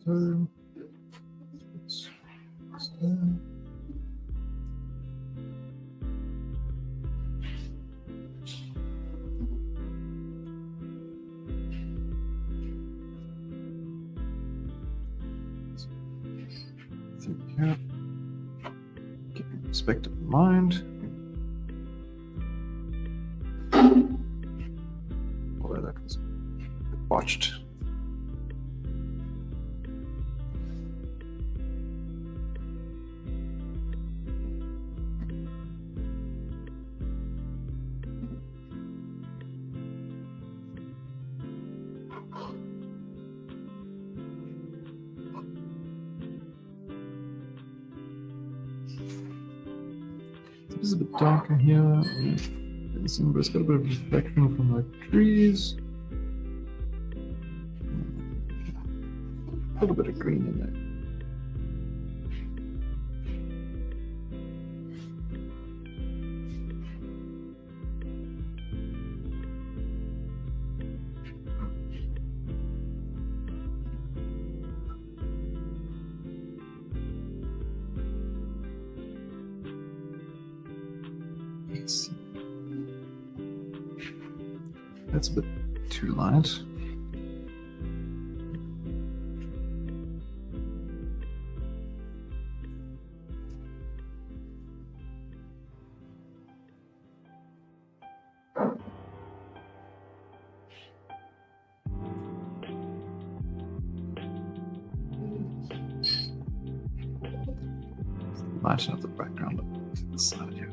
So, here, keeping perspective in mind. Although that was a bit botched. This is a bit darker here. It's got a bit of reflection from the trees. A little bit of green in there. Let's see. That's a bit too light. Lighten up the background up to the side here.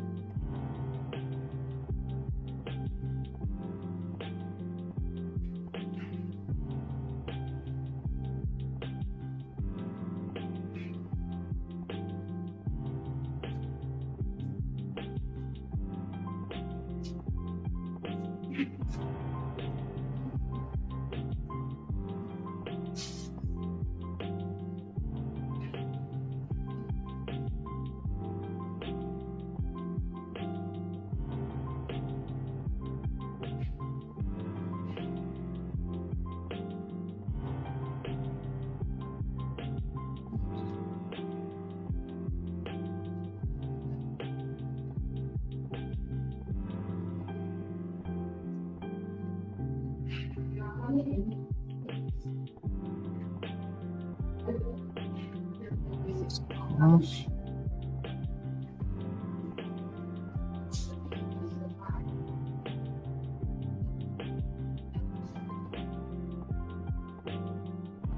Off.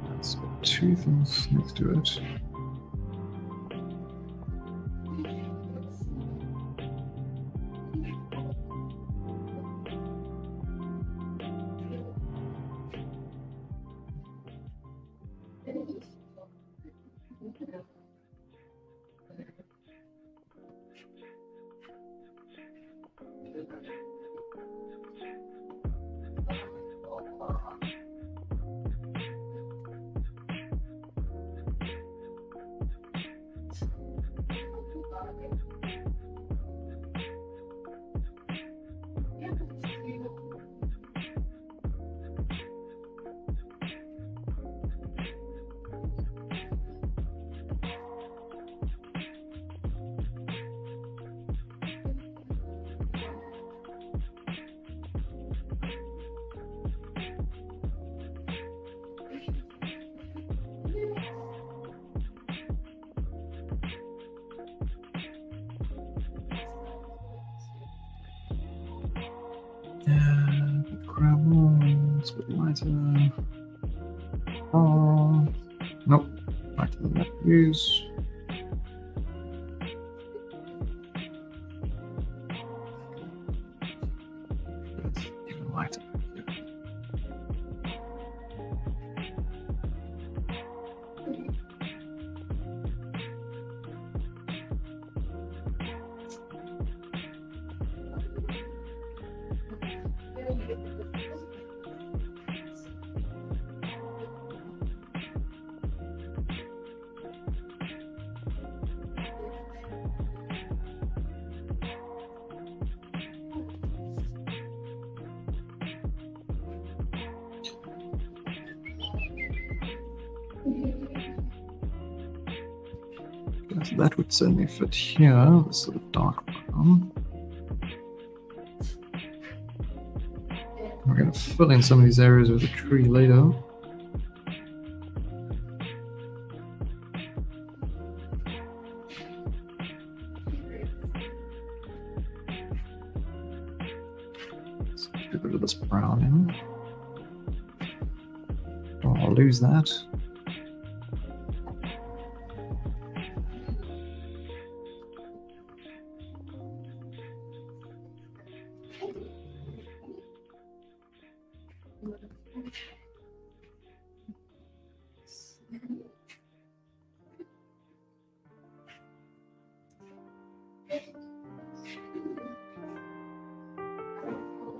Let's put two things next to it. Gravel, it's a bit lighter. Oh, nope, lighter than that use. That's even lighter. So that would certainly fit here, this sort of dark brown. We're going to fill in some of these areas with a tree later. So get rid of this brown in. Don't want to lose that.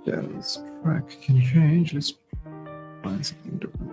Yeah, this track can change. Let's find something different.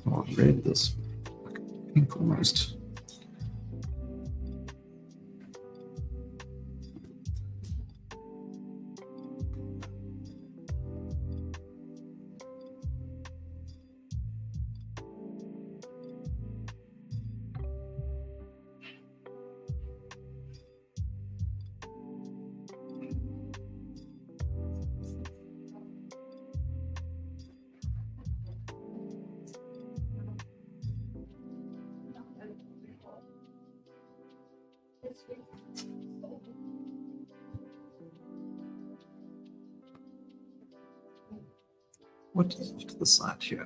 More red, this like pink almost. What is off to the side here?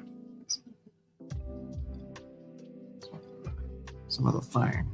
Some other thing.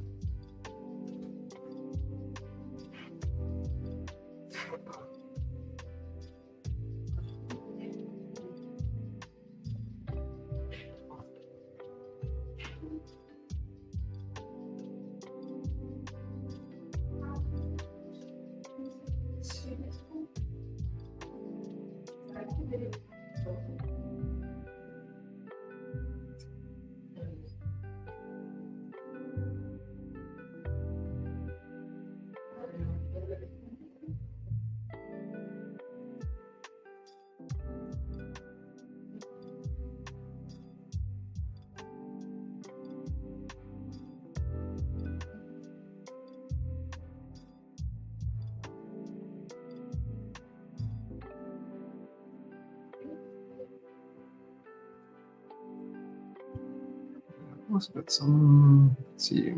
Also got some, let's see,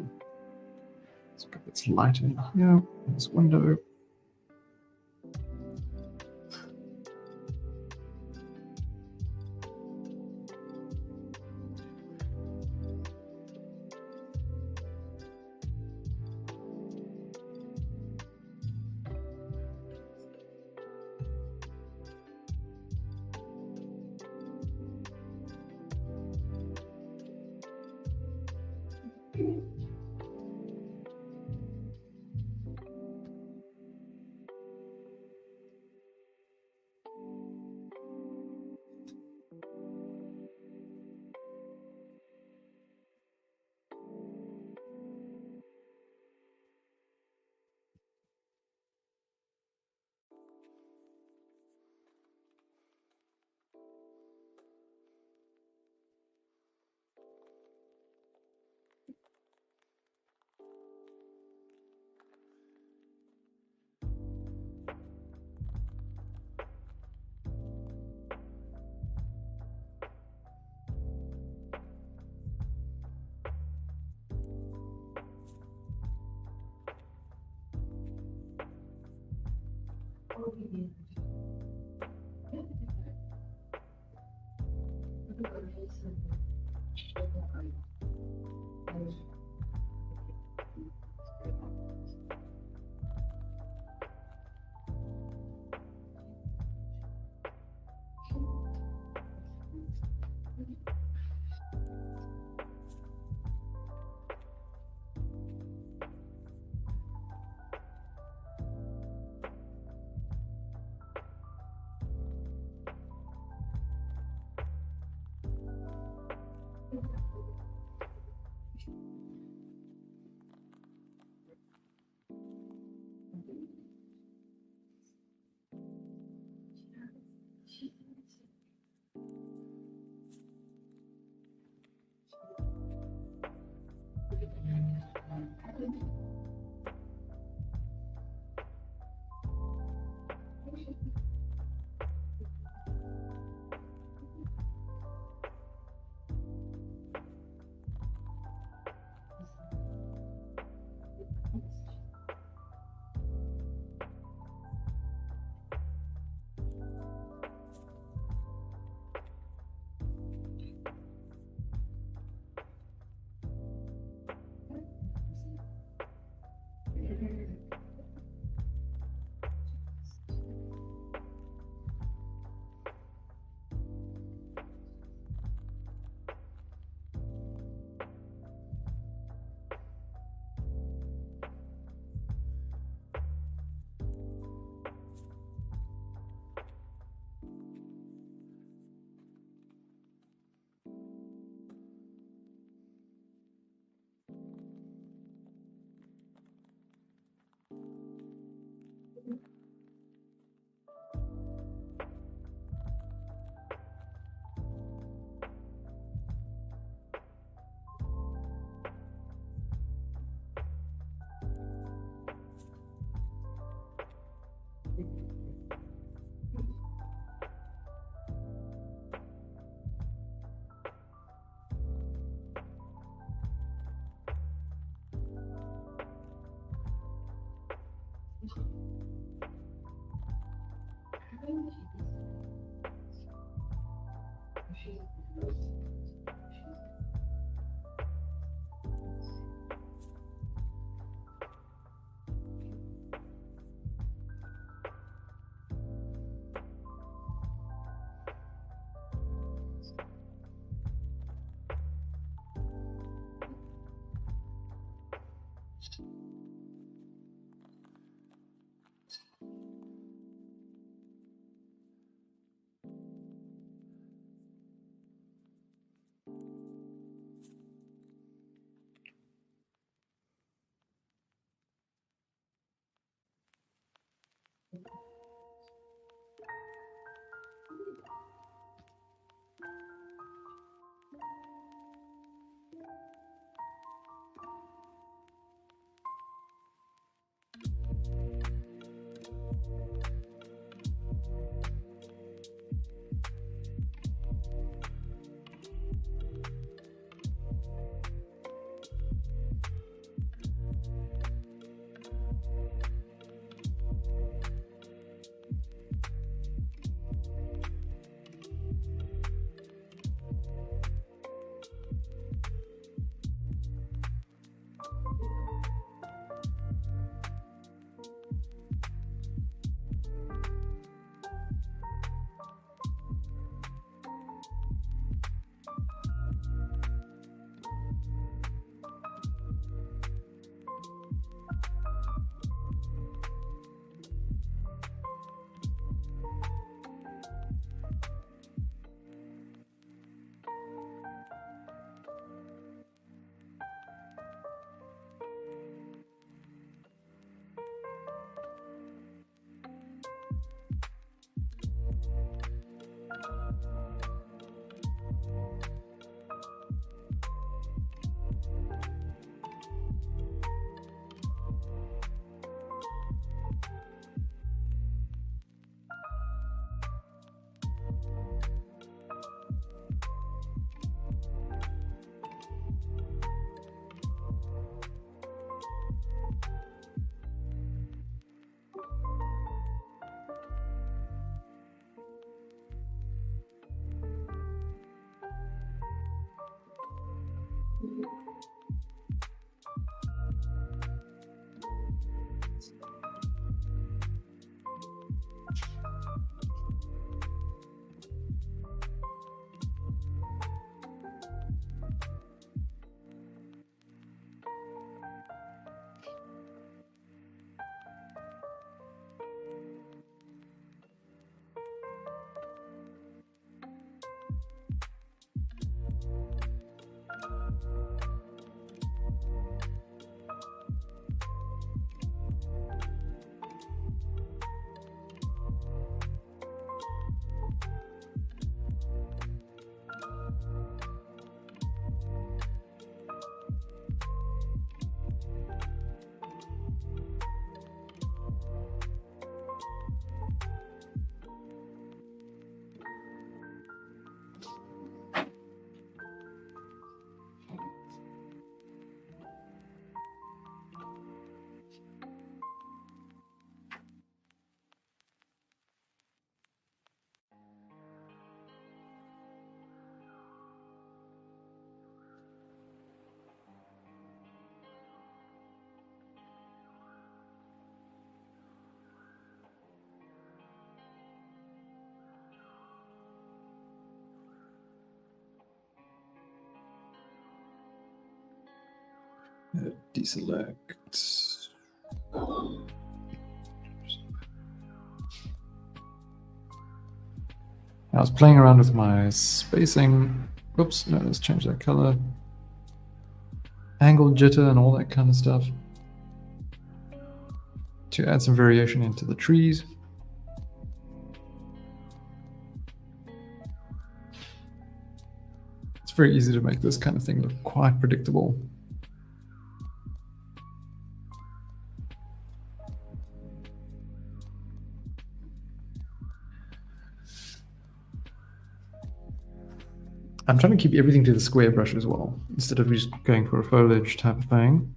let's get this light in here, this window. Deselect. I was playing around with my spacing. Oops, no, let's change that color. Angle jitter and all that kind of stuff to add some variation into the trees. It's very easy to make this kind of thing look quite predictable. I'm trying to keep everything to the square brush as well, instead of just going for a foliage type of thing.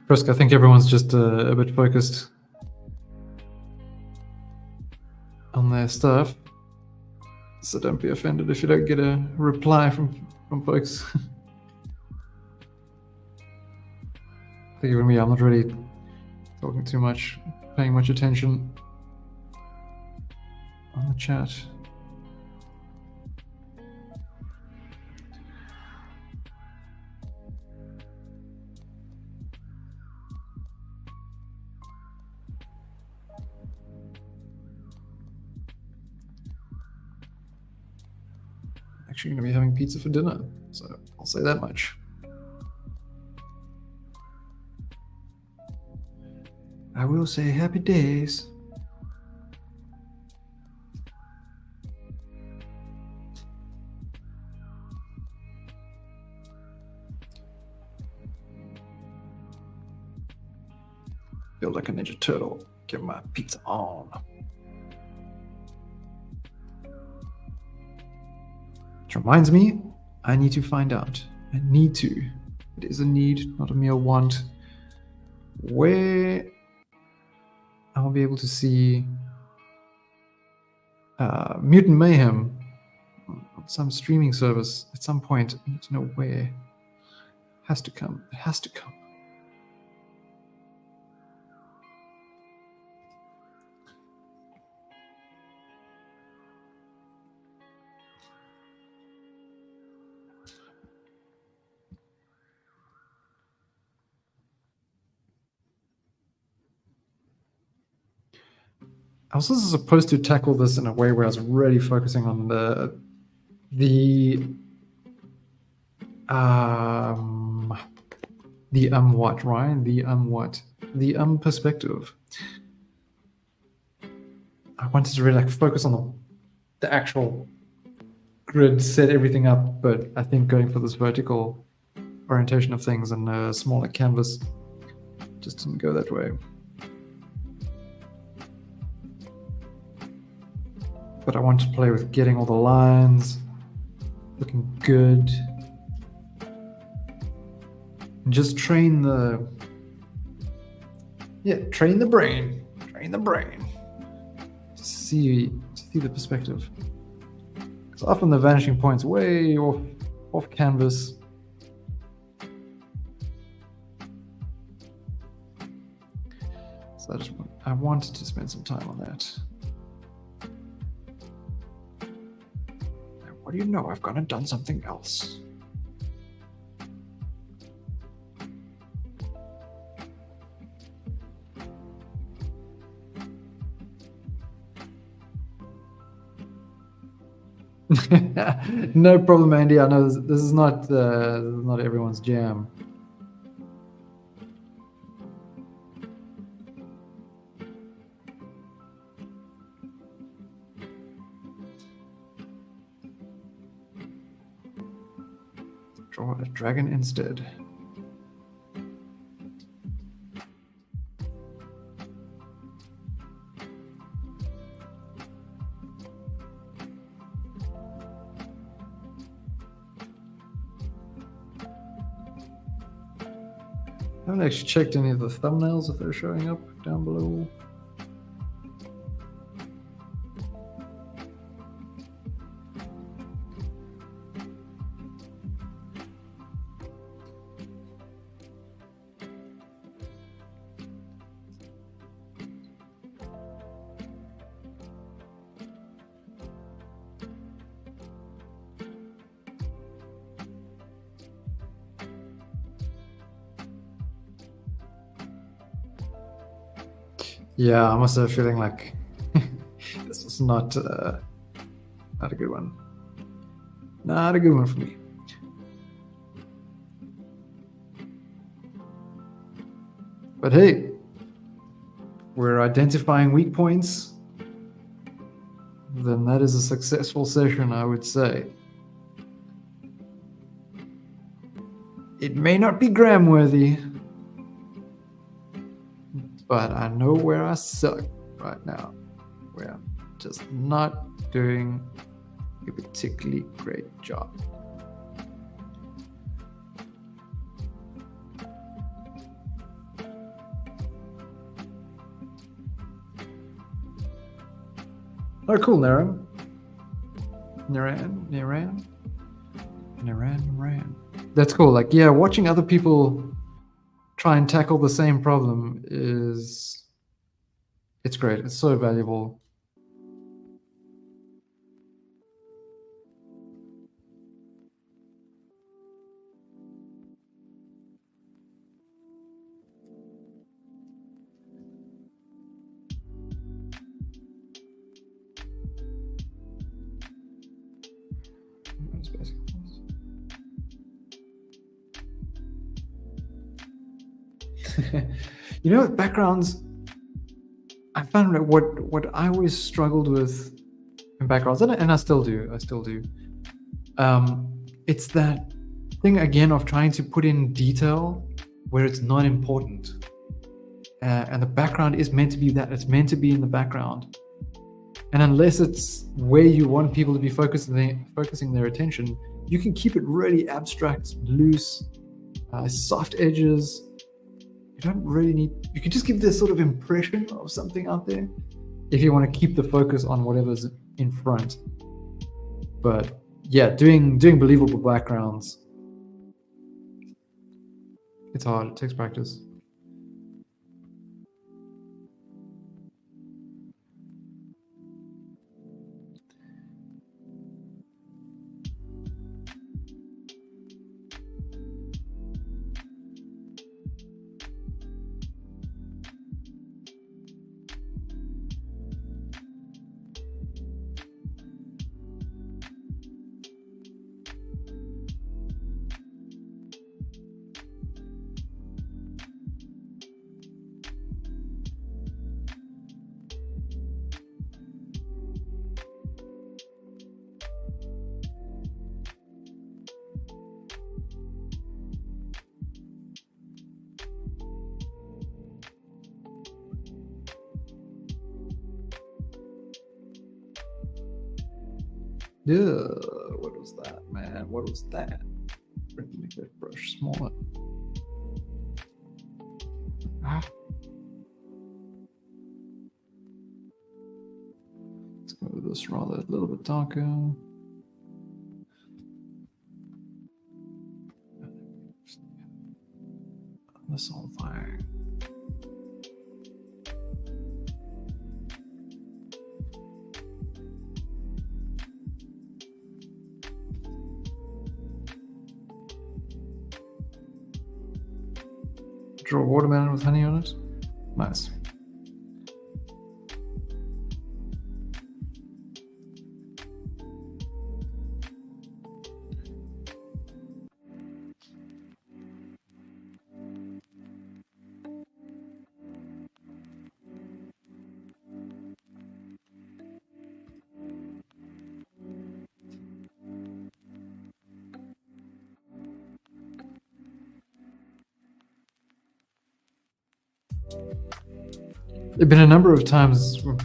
First, I think everyone's just a bit focused on their stuff, so don't be offended if you don't get a reply from folks. I think even me, I'm not really talking too much, paying much attention on the chat. Actually going to be having pizza for dinner, so I'll say that much. I will say happy days. Feel like a Ninja Turtle. Get my pizza on. Which reminds me, I need to find out. I need to. It is a need, not a mere want. where I'll be able to see Mutant Mayhem on some streaming service at some point. I need to know where. Has to come. It has to come. I was also supposed to tackle this in a way where I was really focusing on the what, Ryan? The perspective. I wanted to really focus on the actual grid, set everything up, but I think going for this vertical orientation of things and a smaller canvas just didn't go that way. But I want to play with getting all the lines looking good. And just train the brain. Train the brain. To see the perspective. Because often the vanishing point's way off canvas. So I wanted to spend some time on that. What do you know? I've gone and done something else. No problem, Andy. I know this is not everyone's jam. Draw a dragon instead. I haven't actually checked any of the thumbnails if they're showing up down below. Yeah, I'm also feeling like this is not a good one. Not a good one for me. But hey, we're identifying weak points. Then that is a successful session, I would say. It may not be gram-worthy, but I know where I suck right now, where I'm just not doing a particularly great job. Oh, cool, Naran. That's cool. Like, yeah, watching other people try and tackle the same problem it's great. It's so valuable. You know, backgrounds, I found that what I always struggled with in backgrounds, and I still do, it's that thing again of trying to put in detail where it's not important. And the background is meant to be that, it's meant to be in the background. And unless it's where you want people to be focusing their attention, you can keep it really abstract, loose, soft edges. You don't really need, you can just give this sort of impression of something out there if you want to keep the focus on whatever's in front. But yeah, doing believable backgrounds, it's hard, it takes practice. Yeah, what was that, man? What was that? Make that brush smaller. Let's go with this rather a little bit darker. This whole thing. Draw a watermelon with honey on it. Nice. There've been a number of times when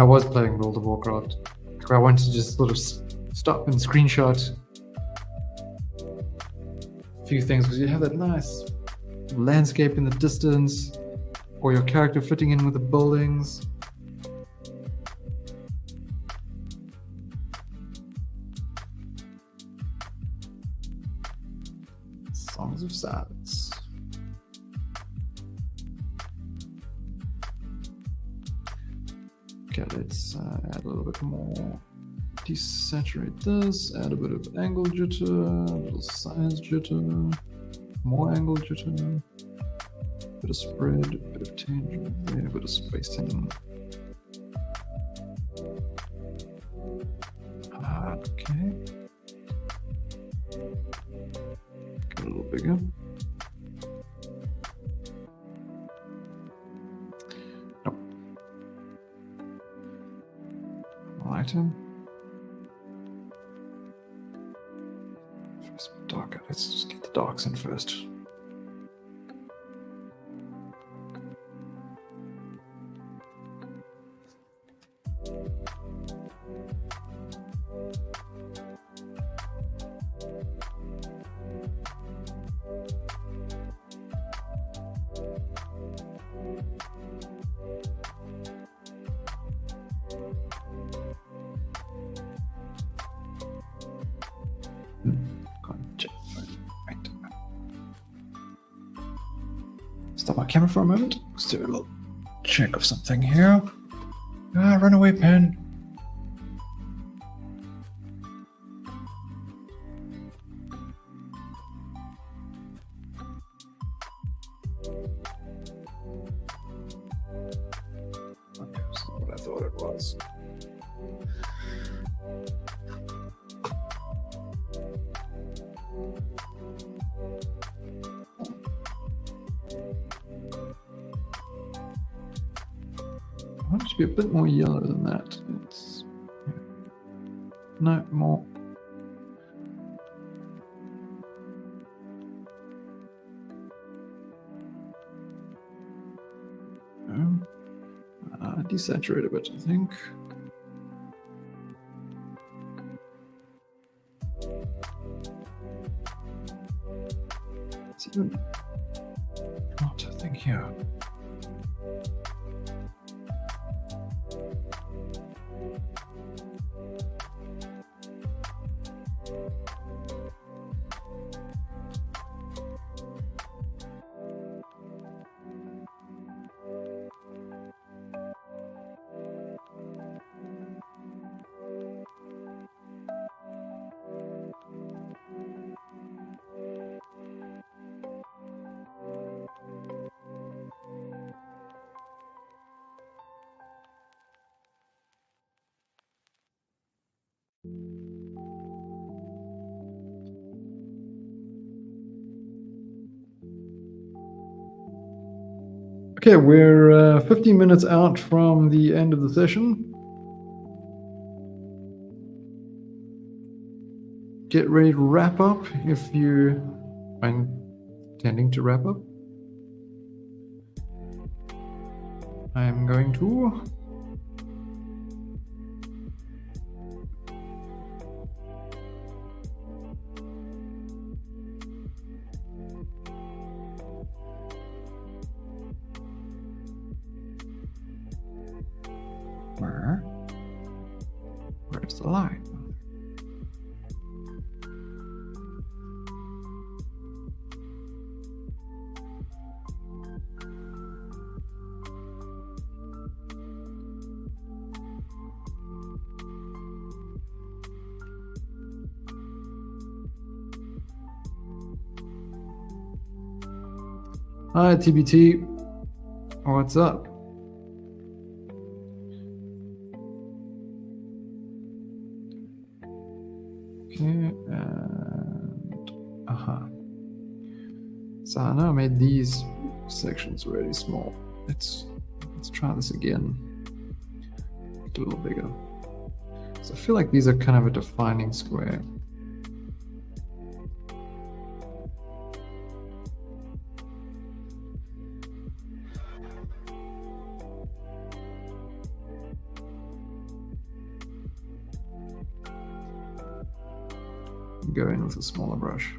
I was playing World of Warcraft, where I wanted to just sort of stop and screenshot a few things, because you have that nice landscape in the distance, or your character fitting in with the buildings. Songs of Silence. Okay, let's add a little bit more. Desaturate this, add a bit of angle jitter, a little size jitter, more angle jitter, bit of spread, a bit of tinge, a bit of spacing. Okay. Get a little bigger. Nope. Lighter. First darker. Let's just get the darks in first. Stop my camera for a moment. Let's do a little check of something here. Run away, pen. Okay, that's not what I thought it was. I want it to be a bit more yellow than that. It's no more. Desaturate a bit, I think. It's even not. happening here? Okay, we're 15 minutes out from the end of the session. Get ready to wrap up if you are intending to wrap up. I am going to. Where's the line? Hi, TBT. What's up? Okay, and so I know I made these sections already small. Let's try this again. Get a little bigger. So I feel like these are kind of a defining square. Go in with a smaller brush.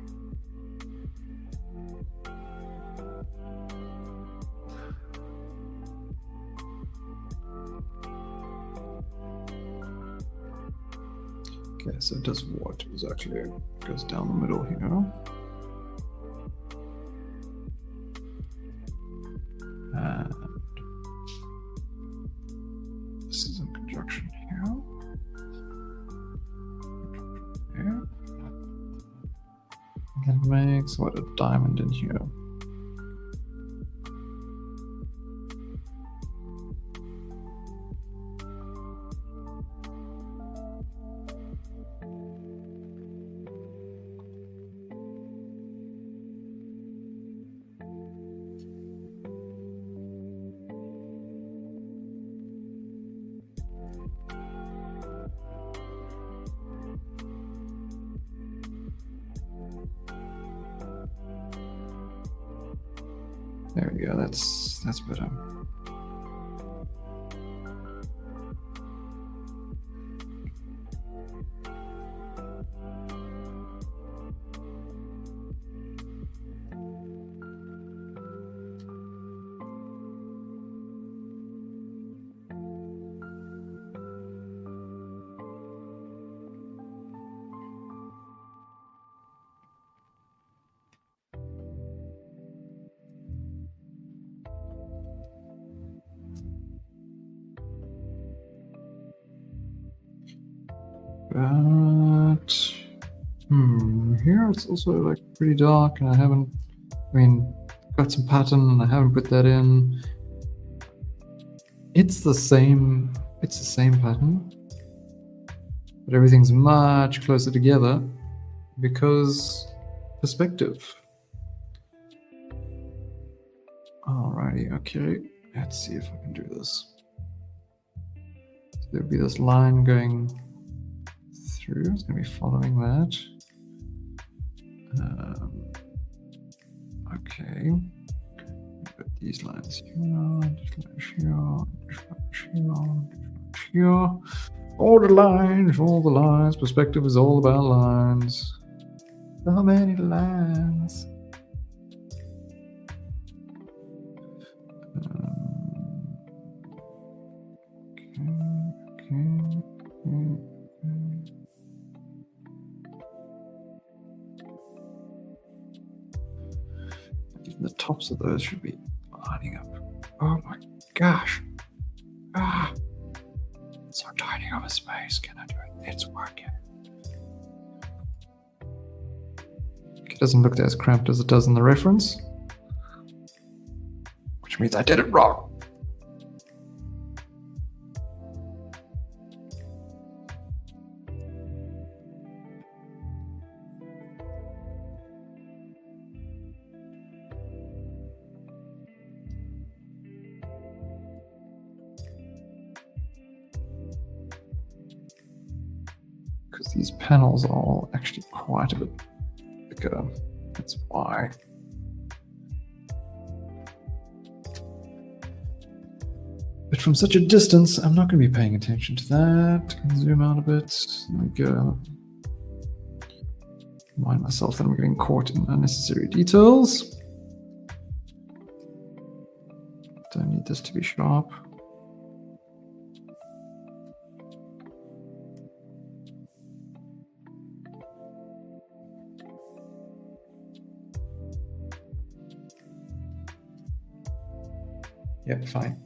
Okay, so it does what? It actually goes down the middle here. And this is in conjunction here. Here. It makes what, a diamond in here. There we go, that's better. But here it's also like pretty dark, and got some pattern and I haven't put that in. It's the same pattern, but everything's much closer together because perspective. Alrighty, okay, let's see if I can do this. So there'll be this line going through. It's going to be following that. Okay. Put these lines here. All the lines. Perspective is all about lines. So many lines. tops of those should be lining up. Oh my gosh. It's so tiny of a space. Can I do it? It's working. It doesn't look as cramped as it does in the reference, which means I did it wrong. Because these panels are all actually quite a bit bigger. That's why. But from such a distance, I'm not going to be paying attention to that. Can zoom out a bit. There we go. Remind myself that I'm getting caught in unnecessary details. Don't need this to be sharp. Yeah, fine.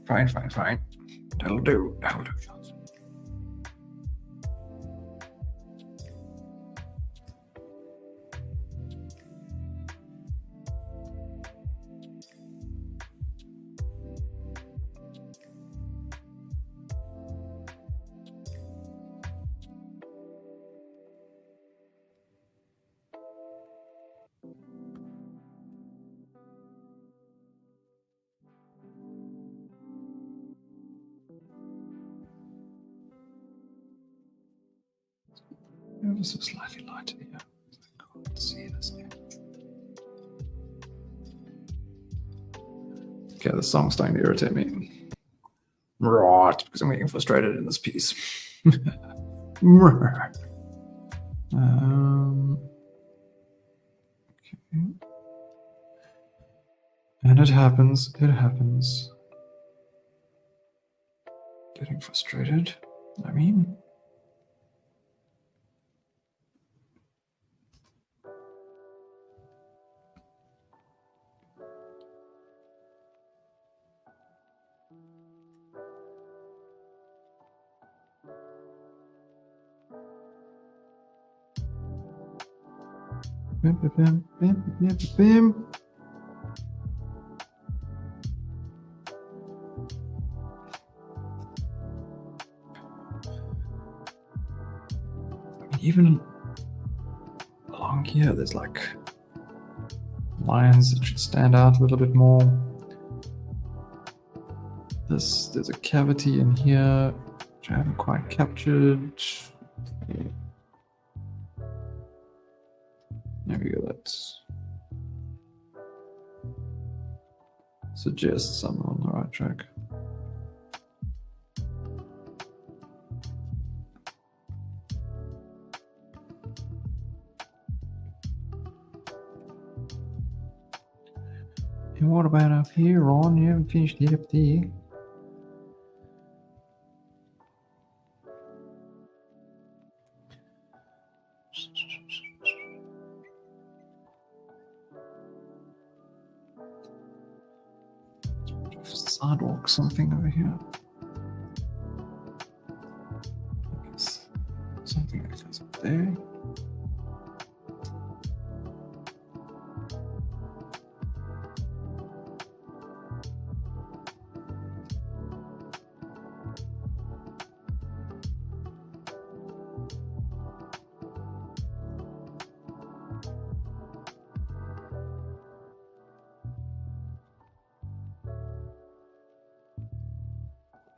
That'll do, Johnson. This is slightly lighter here. I can't see this here. Okay, the song's starting to irritate me. Right, because I'm getting frustrated in this piece. Okay. And it happens. Getting frustrated, I mean. Bim. Even along here, there's like lines that should stand out a little bit more. There's a cavity in here which I haven't quite captured. There we go. That suggests I'm on the right track. And what about up here, Ron? You haven't finished yet up there. Sidewalk, something over here. Something like this up there.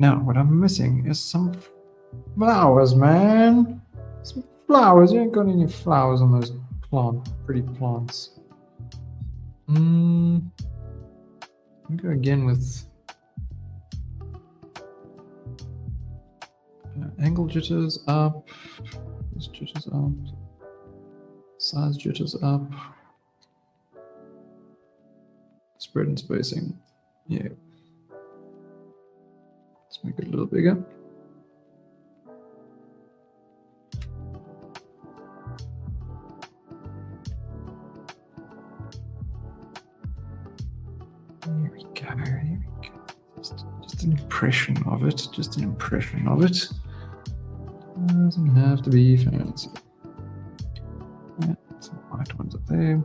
Now, what I'm missing is some flowers, man. Some flowers. You ain't got any flowers on those pretty plants. I'll go again with angle jitters up. This jitters up. Size jitters up. Spread and spacing. Yeah. Let's make it a little bigger. Here we go. Here we go. Just an impression of it. Just an impression of it. Doesn't have to be fancy. Yeah, some white ones up there.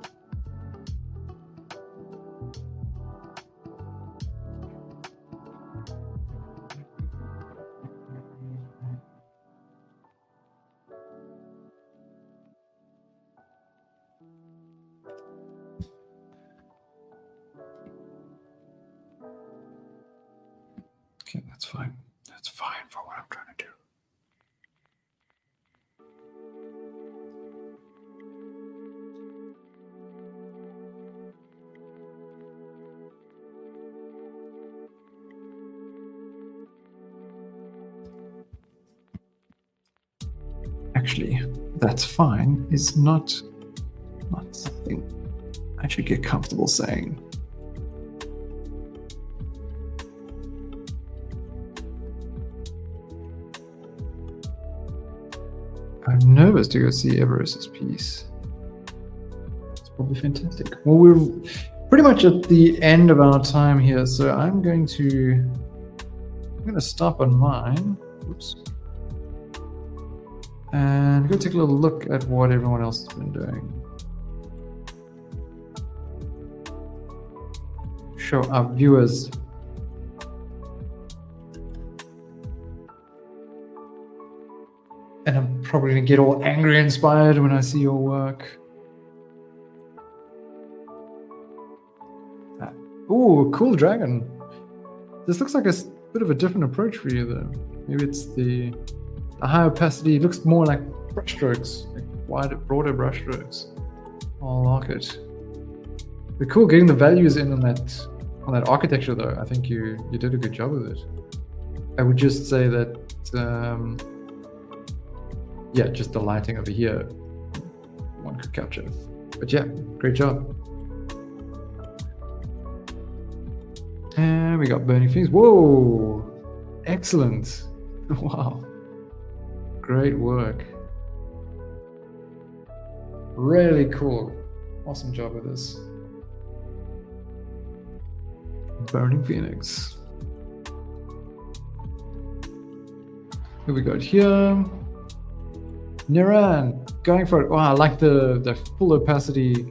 Okay, that's fine. That's fine for what I'm trying to do. Actually, that's fine is not something I should get comfortable saying. I'm nervous to go see Everest's piece. It's probably fantastic. Well, we're pretty much at the end of our time here, so I'm going to stop on mine. Oops. And go take a little look at what everyone else has been doing. Show our viewers. And I'm probably gonna get all angry inspired when I see your work. Ooh, cool dragon. This looks like a bit of a different approach for you though. Maybe it's the high opacity. It looks more like brushstrokes, like wider, broader brushstrokes. I like it. But cool, getting the values in on that architecture though. I think you did a good job with it. I would just say that yeah, just the lighting over here one could capture. But yeah, great job. And we got burning things. Whoa, excellent. Wow, great work. Really cool. Awesome job with this. Burning Phoenix. Who we got here? Niran, going for it. Wow, I like the full opacity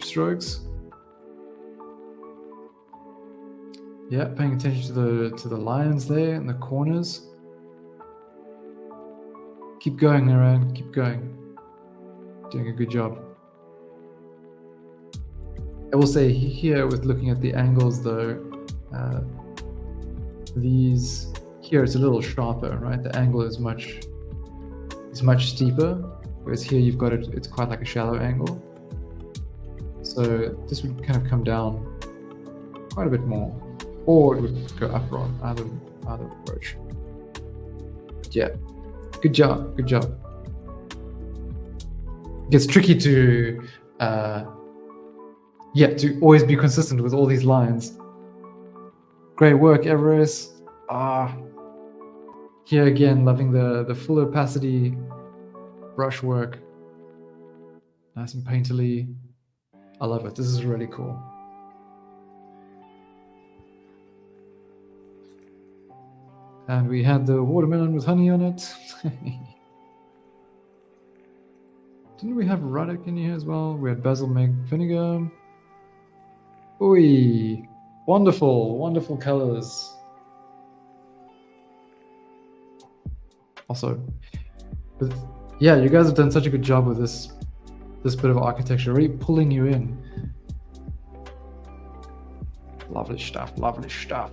strokes. Yeah, paying attention to the lines there in the corners. Keep going, Niran. Keep going. Doing a good job. I will say here, with looking at the angles though, these here it's a little sharper, right? The angle is much steeper, whereas here you've got it's quite like a shallow angle. So this would kind of come down quite a bit more, or it would go up on either approach. But yeah, good job, good job. It gets tricky to to always be consistent with all these lines. Great work, Everest. Here again, loving the full opacity brushwork. Nice and painterly. I love it. This is really cool. And we had the watermelon with honey on it. Didn't we have Ruddock in here as well? We had basil meg vinegar. Ooh, wonderful, wonderful colors. Also, yeah, you guys have done such a good job with this bit of architecture, really pulling you in. Lovely stuff, lovely stuff.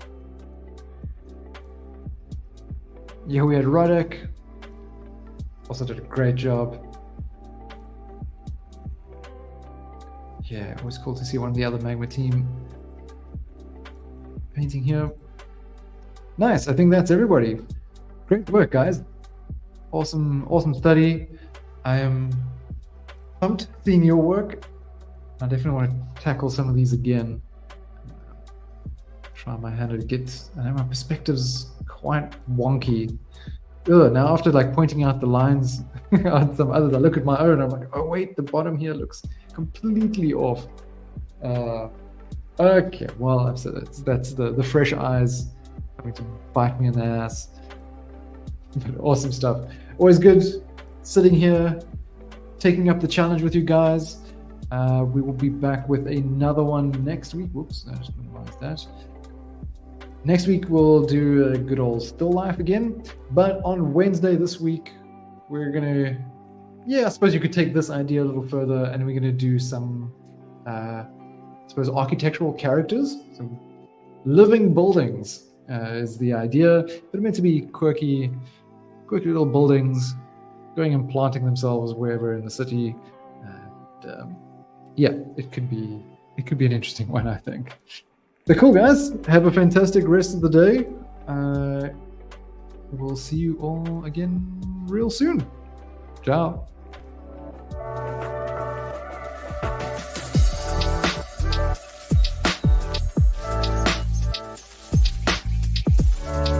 Yeah, we had Ruddock. Also did a great job. Yeah, it was cool to see one of the other Magma team painting here. Nice, I think that's everybody. Great work, guys. Awesome, awesome study. I am pumped seeing your work. I definitely want to tackle some of these again. Try my hand to get, I know my perspective's quite wonky. Ugh, now after like pointing out the lines on some others, I look at my own, I'm like, oh wait, the bottom here looks completely off. Okay, well, I've said it. That's the fresh eyes coming to bite me in the ass. But awesome stuff. Always good sitting here, taking up the challenge with you guys. We will be back with another one next week. Whoops, I just minimized that. Next week, we'll do a good old still life again. But on Wednesday this week, we're going to, I suppose you could take this idea a little further, and we're going to do some, I suppose, architectural characters. So living buildings is the idea. They're meant to be quirky little buildings going and planting themselves wherever in the city. And it could be an interesting one, I think. So cool, guys. Have a fantastic rest of the day. We'll see you all again real soon. Ciao.